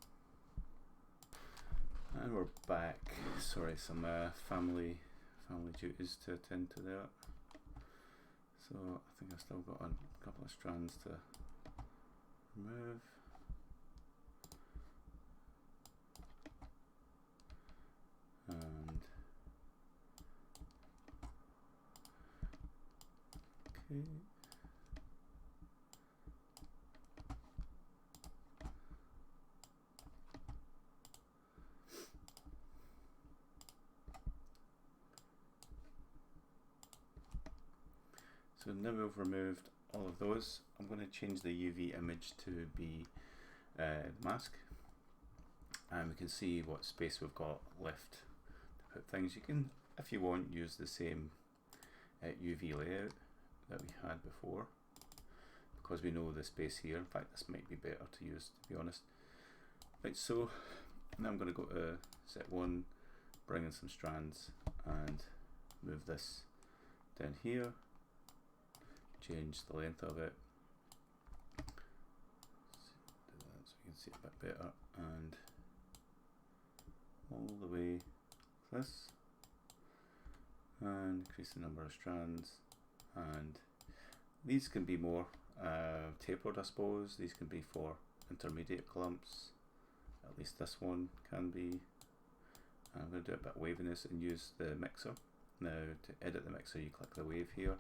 And we're back. Sorry, some family duties to attend to there. So I think I've still got a couple of strands to remove. And okay. So now we've removed all of those. I'm going to change the UV image to be mask, and we can see what space we've got left to put things. You can, if you want, use the same UV layout that we had before, because we know the space here. In fact, this might be better to use, to be honest. Right, so now I'm going to go to set 1, bring in some strands, and move this down here. Change the length of it, do that so you can see it a bit better, and all the way like this, and increase the number of strands. And these can be more tapered, I suppose. These can be for intermediate clumps, at least this one can be. I'm going to do a bit of waviness and use the mixer. Now to edit the mixer, you click the wave here,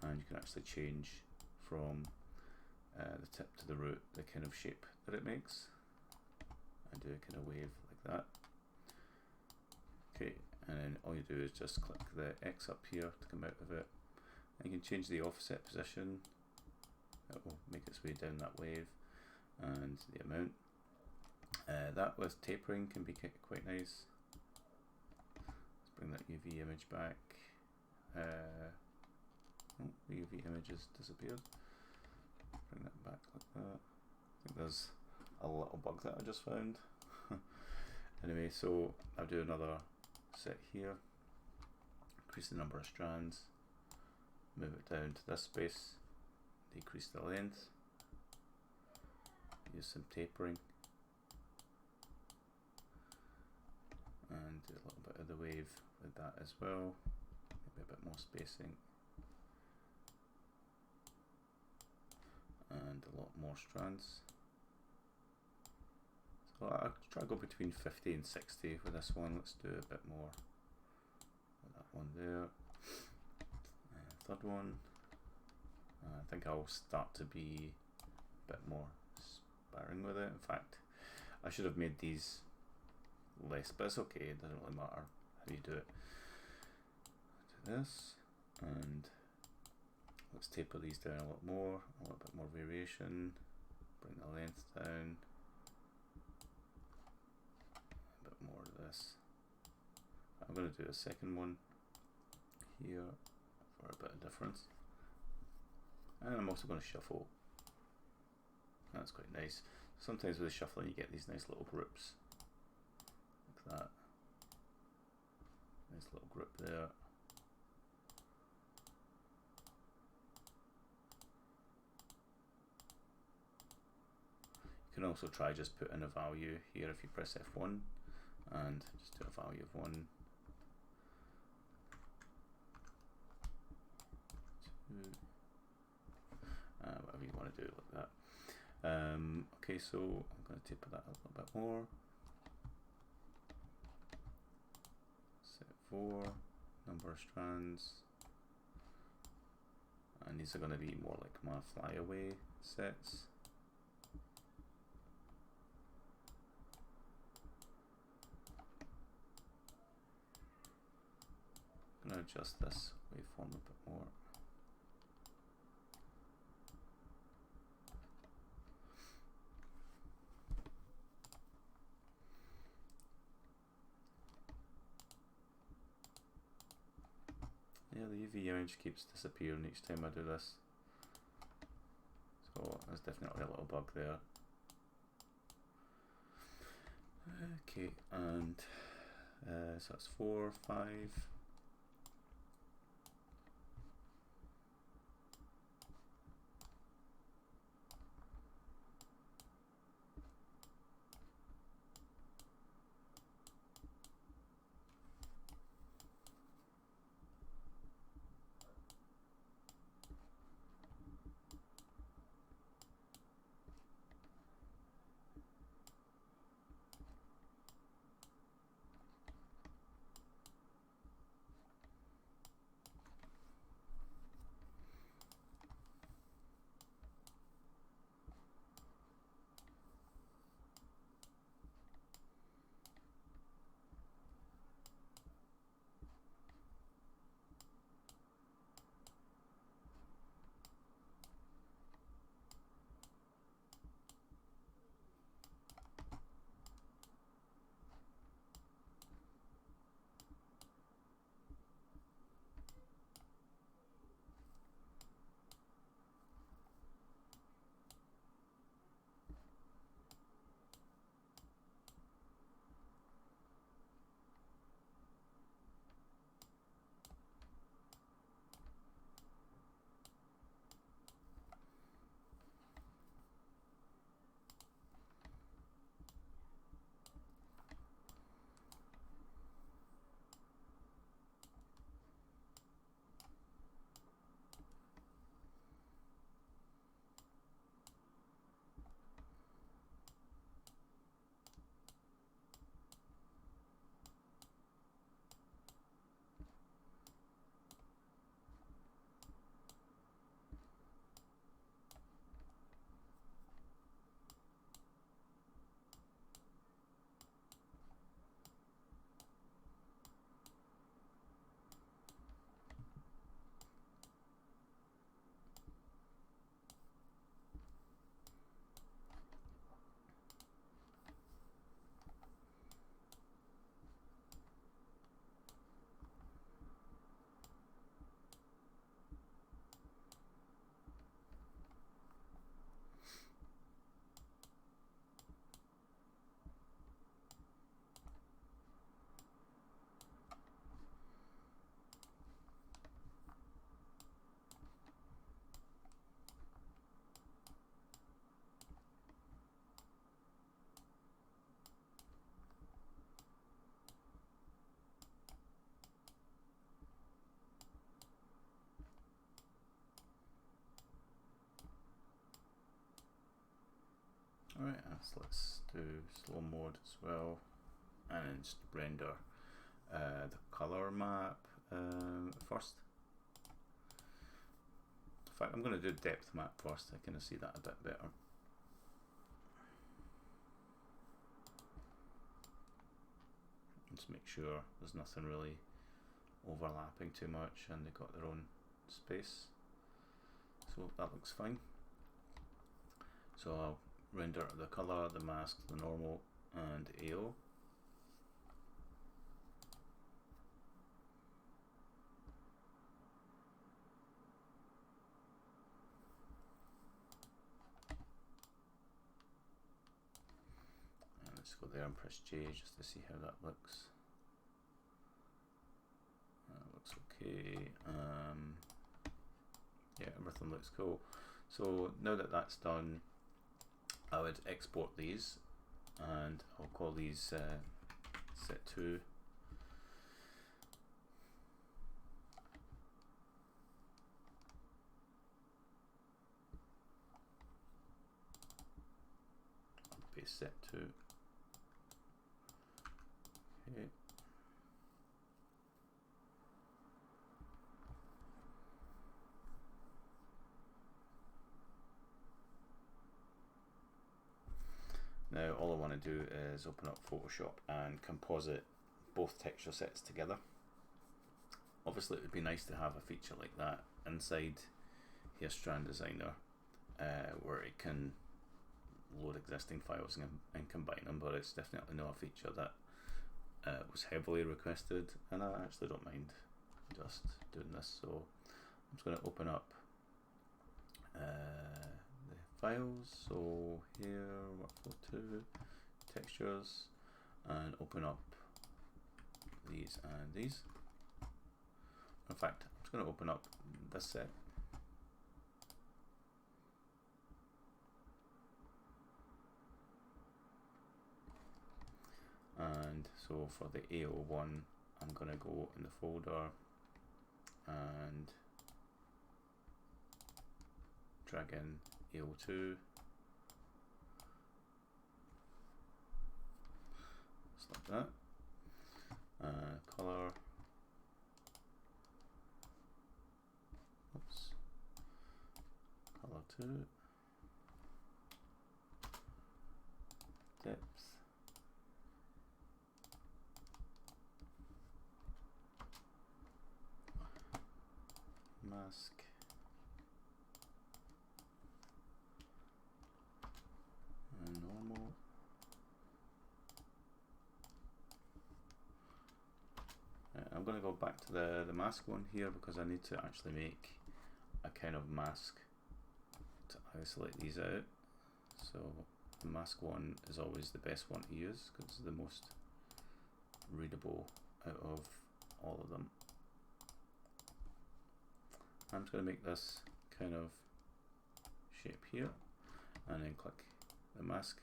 and you can actually change from the tip to the root the kind of shape that it makes, and do a kind of wave like that. Okay, and then all you do is just click the X up here to come out of it, and you can change the offset position. It will make its way down that wave, and the amount. That with tapering can be quite nice. Let's bring that UV image back. The UV image has disappeared. Bring that back like that. I think there's a little bug that I just found. Anyway, so I'll do another set here. Increase the number of strands. Move it down to this space. Decrease the length. Use some tapering. And do a little bit of the wave with that as well. Maybe a bit more spacing. And a lot more strands. So I'll try to go between 50 and 60 with this one. Let's do a bit more with that one there. Third one. I think I'll start to be a bit more sparing with it. In fact, I should have made these less, but it's okay. It doesn't really matter how you do it. Do this, and let's taper these down a lot more, a little bit more variation, bring the length down, a bit more of this. I'm going to do a second one here for a bit of difference, and I'm also going to shuffle. That's quite nice. Sometimes with the shuffling you get these nice little groups, like that. Nice little group there. You can also try just put in a value here if you press F1, and just do a value of 1, 2, whatever you want to do like that. Okay, so I'm going to taper that a little bit more. Set 4, number of strands, and these are going to be more like my flyaway sets. I'm going to adjust this waveform a bit more. Yeah, the UV image keeps disappearing each time I do this, so there's definitely a little bug there. Okay, and so that's 4, 5. Alright, so let's do slow mode as well, and then just render the color map first. In fact, I'm going to do depth map first. I kind of see that a bit better. Just make sure there's nothing really overlapping too much, and they've got their own space. So that looks fine. So I'll render the color, the mask, the normal, and AO. And let's go there and press J just to see how that looks. That looks okay. Yeah, everything looks cool. So now that that's done, I would export these, and I'll call these set 2. Paste set 2. Okay. Now all I want to do is open up Photoshop and composite both texture sets together. Obviously it would be nice to have a feature like that inside here Strand Designer, where it can load existing files and combine them, but it's definitely not a feature that was heavily requested, and I actually don't mind just doing this. So I'm just going to open up files, so here workflow 2 textures, and open up these and these. In fact, I'm just going to open up this set, and so for the AO one I'm going to go in the folder and drag in AO2, just like that. Color, oops, color 2, depth, mask, and normal. I'm going to go back to the mask one here because I need to actually make a kind of mask to isolate these out. So the mask one is always the best one to use because it's the most readable out of all of them. I'm just going to make this kind of shape here, and then click the mask,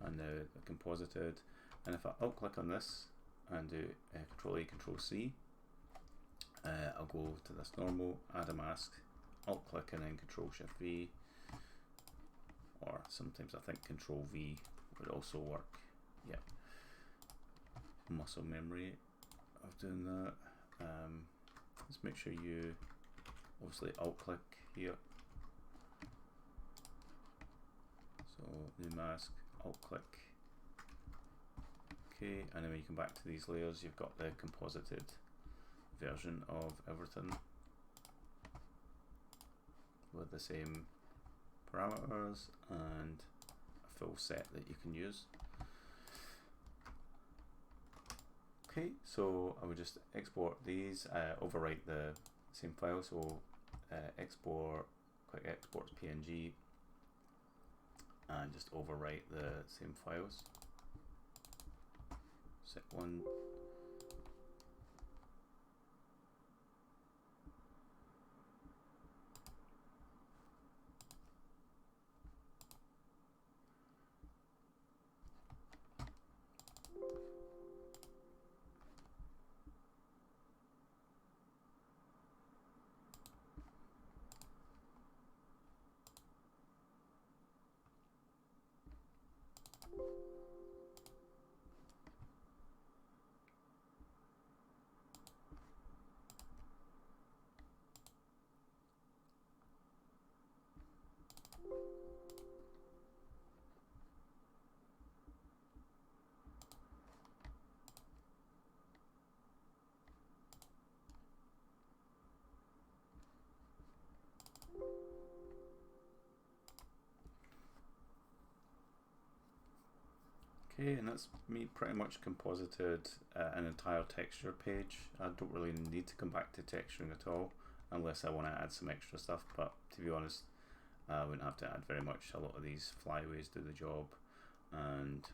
and now the composited. And if I alt click on this and do Control A, Control C, I'll go to this normal, add a mask, alt click, and then Control Shift V, or sometimes I think Control V would also work. Yeah, muscle memory of doing that. Let's make sure you obviously alt click here. So new mask, alt click. Okay, and then when you come back to these layers, you've got the composited version of everything with the same parameters and a full set that you can use. Okay, so I would just export these, overwrite the same file, so export, quick export to PNG, and just overwrite the same files. Set 1. Okay, and that's me pretty much composited an entire texture page. I don't really need to come back to texturing at all unless I want to add some extra stuff, but to be honest, I wouldn't have to add very much. A lot of these flyaways do the job, and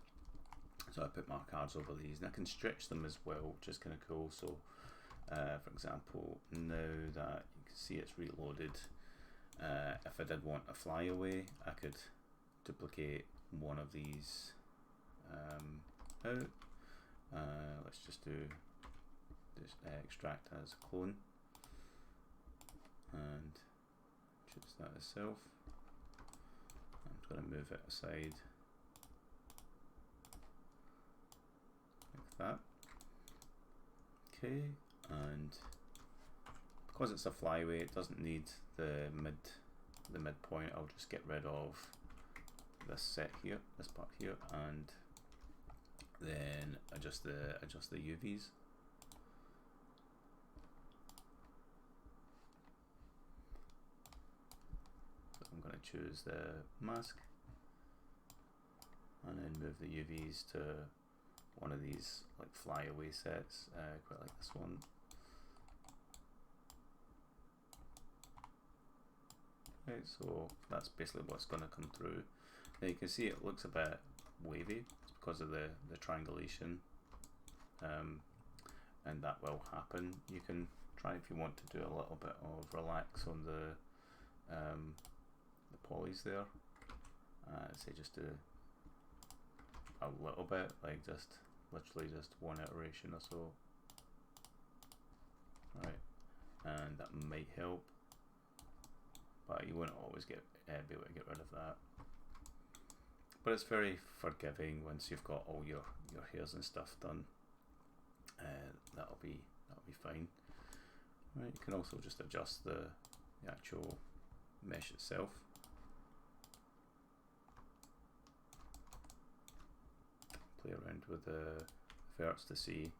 so I put my cards over these, and I can stretch them as well, which is kind of cool. So for example, now that you can see it's reloaded, if I did want a flyaway, I could duplicate one of these out. Let's just do this extract as clone and choose that as self. I'm just going to move it aside like that. Okay, and because it's a flyaway, it doesn't need the midpoint. I'll just get rid of this set here, this part here, and then adjust the UVs. So I'm going to choose the mask and then move the UVs to one of these like flyaway sets, quite like this one. Okay, so that's basically what's going to come through. Now you can see it looks a bit wavy. It's because of the triangulation, and that will happen. You can try if you want to do a little bit of relax on the polys there. Say just do a little bit, like just literally just one iteration or so. Right, and that might help, but you won't always be able to get rid of that. But it's very forgiving once you've got all your hairs and stuff done. That'll be fine. Right, you can also just adjust the actual mesh itself. Play around with the verts to see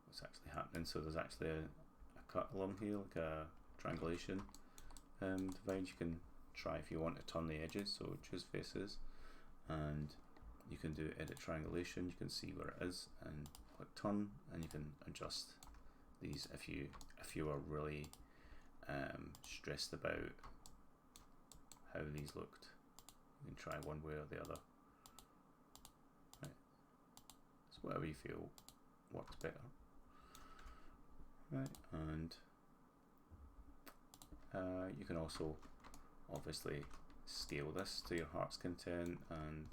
what's actually happening. So there's actually a cut along here, like a triangulation divide. You can try if you want to turn the edges, so choose faces, and you can do edit triangulation. You can see where it is and click turn, and you can adjust these if you are really stressed about how these looked. You can try one way or the other. Right. So whatever you feel works better. Right, and you can also obviously scale this to your heart's content and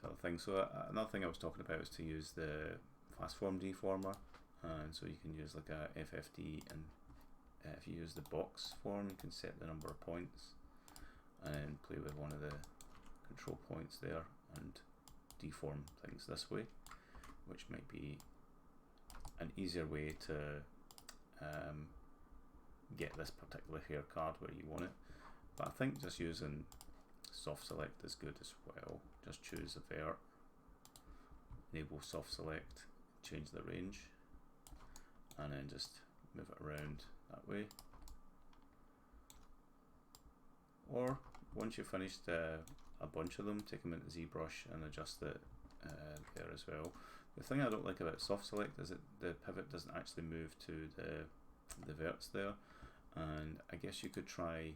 other things. So another thing I was talking about is to use the fast form deformer, and so you can use like a FFD, and if you use the box form, you can set the number of points and then play with one of the control points there and deform things this way, which might be an easier way to get this particular hair card where you want it. But I think just using soft select is good as well. Just choose a vert, enable soft select, change the range, and then just move it around that way. Or once you've finished a bunch of them, take them into Zbrush and adjust it there as well. The thing I don't like about soft select is that the pivot doesn't actually move to the verts there, and I guess you could try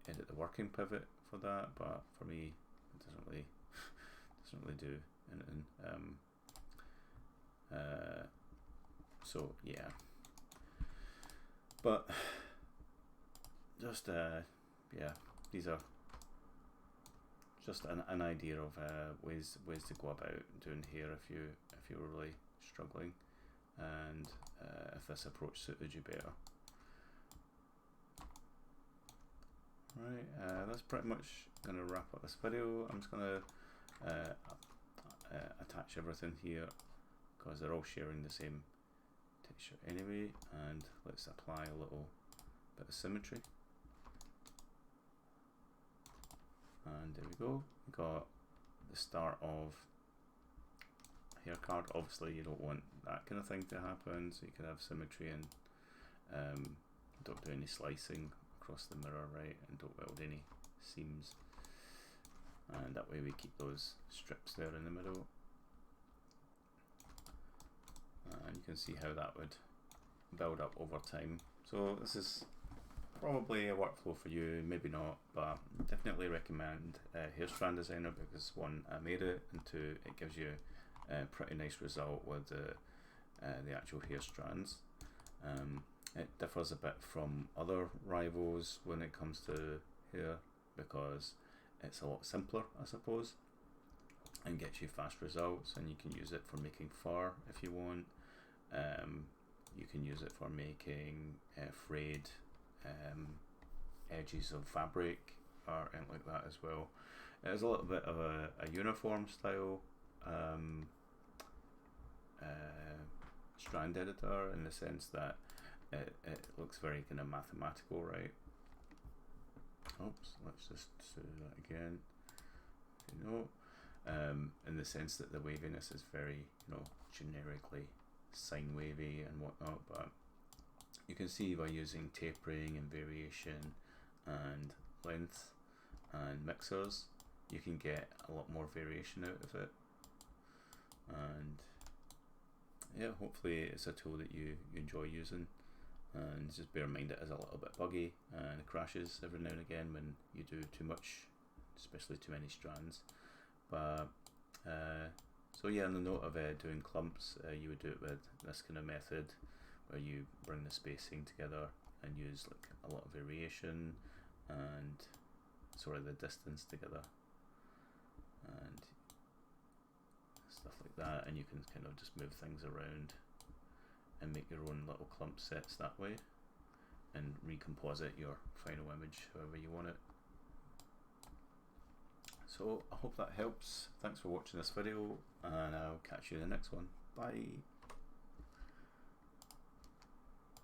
edit the working pivot for that, but for me it doesn't really do anything. So yeah, but just yeah, these are just an idea of ways to go about doing hair if you were really struggling, and if this approach suited you better. Right, that's pretty much going to wrap up this video. I'm just going to attach everything here because they're all sharing the same texture anyway, and let's apply a little bit of symmetry. And there we go, we got the start of a hair card. Obviously you don't want that kind of thing to happen, so you can have symmetry and don't do any slicing across the mirror, right, and don't weld any seams. and that way we keep those strips there in the middle. And you can see how that would build up over time. So this is probably a workflow for you, maybe not, but definitely recommend Hair Strand Designer, because one, I made it, and two, it gives you a pretty nice result with the actual hair strands. It differs a bit from other rivals when it comes to hair, because it's a lot simpler, I suppose, and gets you fast results, and you can use it for making fur if you want. You can use it for making frayed edges of fabric or anything like that as well. It's a little bit of a uniform style strand editor, in the sense that it looks very kind of mathematical, right? Oops, let's just do that again. You know, in the sense that the waviness is very, you know, generically sine wavy and whatnot, but you can see by using tapering and variation and length and mixers, you can get a lot more variation out of it. And yeah, hopefully it's a tool that you enjoy using, and just bear in mind it is a little bit buggy and it crashes every now and again when you do too much, especially too many strands. But so yeah, on the note of doing clumps, you would do it with this kind of method, where you bring the spacing together and use like a lot of variation and sort of the distance together and stuff like that, and you can kind of just move things around and make your own little clump sets that way, and recomposite your final image however you want it. So I hope that helps. Thanks for watching this video, and I'll catch you in the next one. Bye.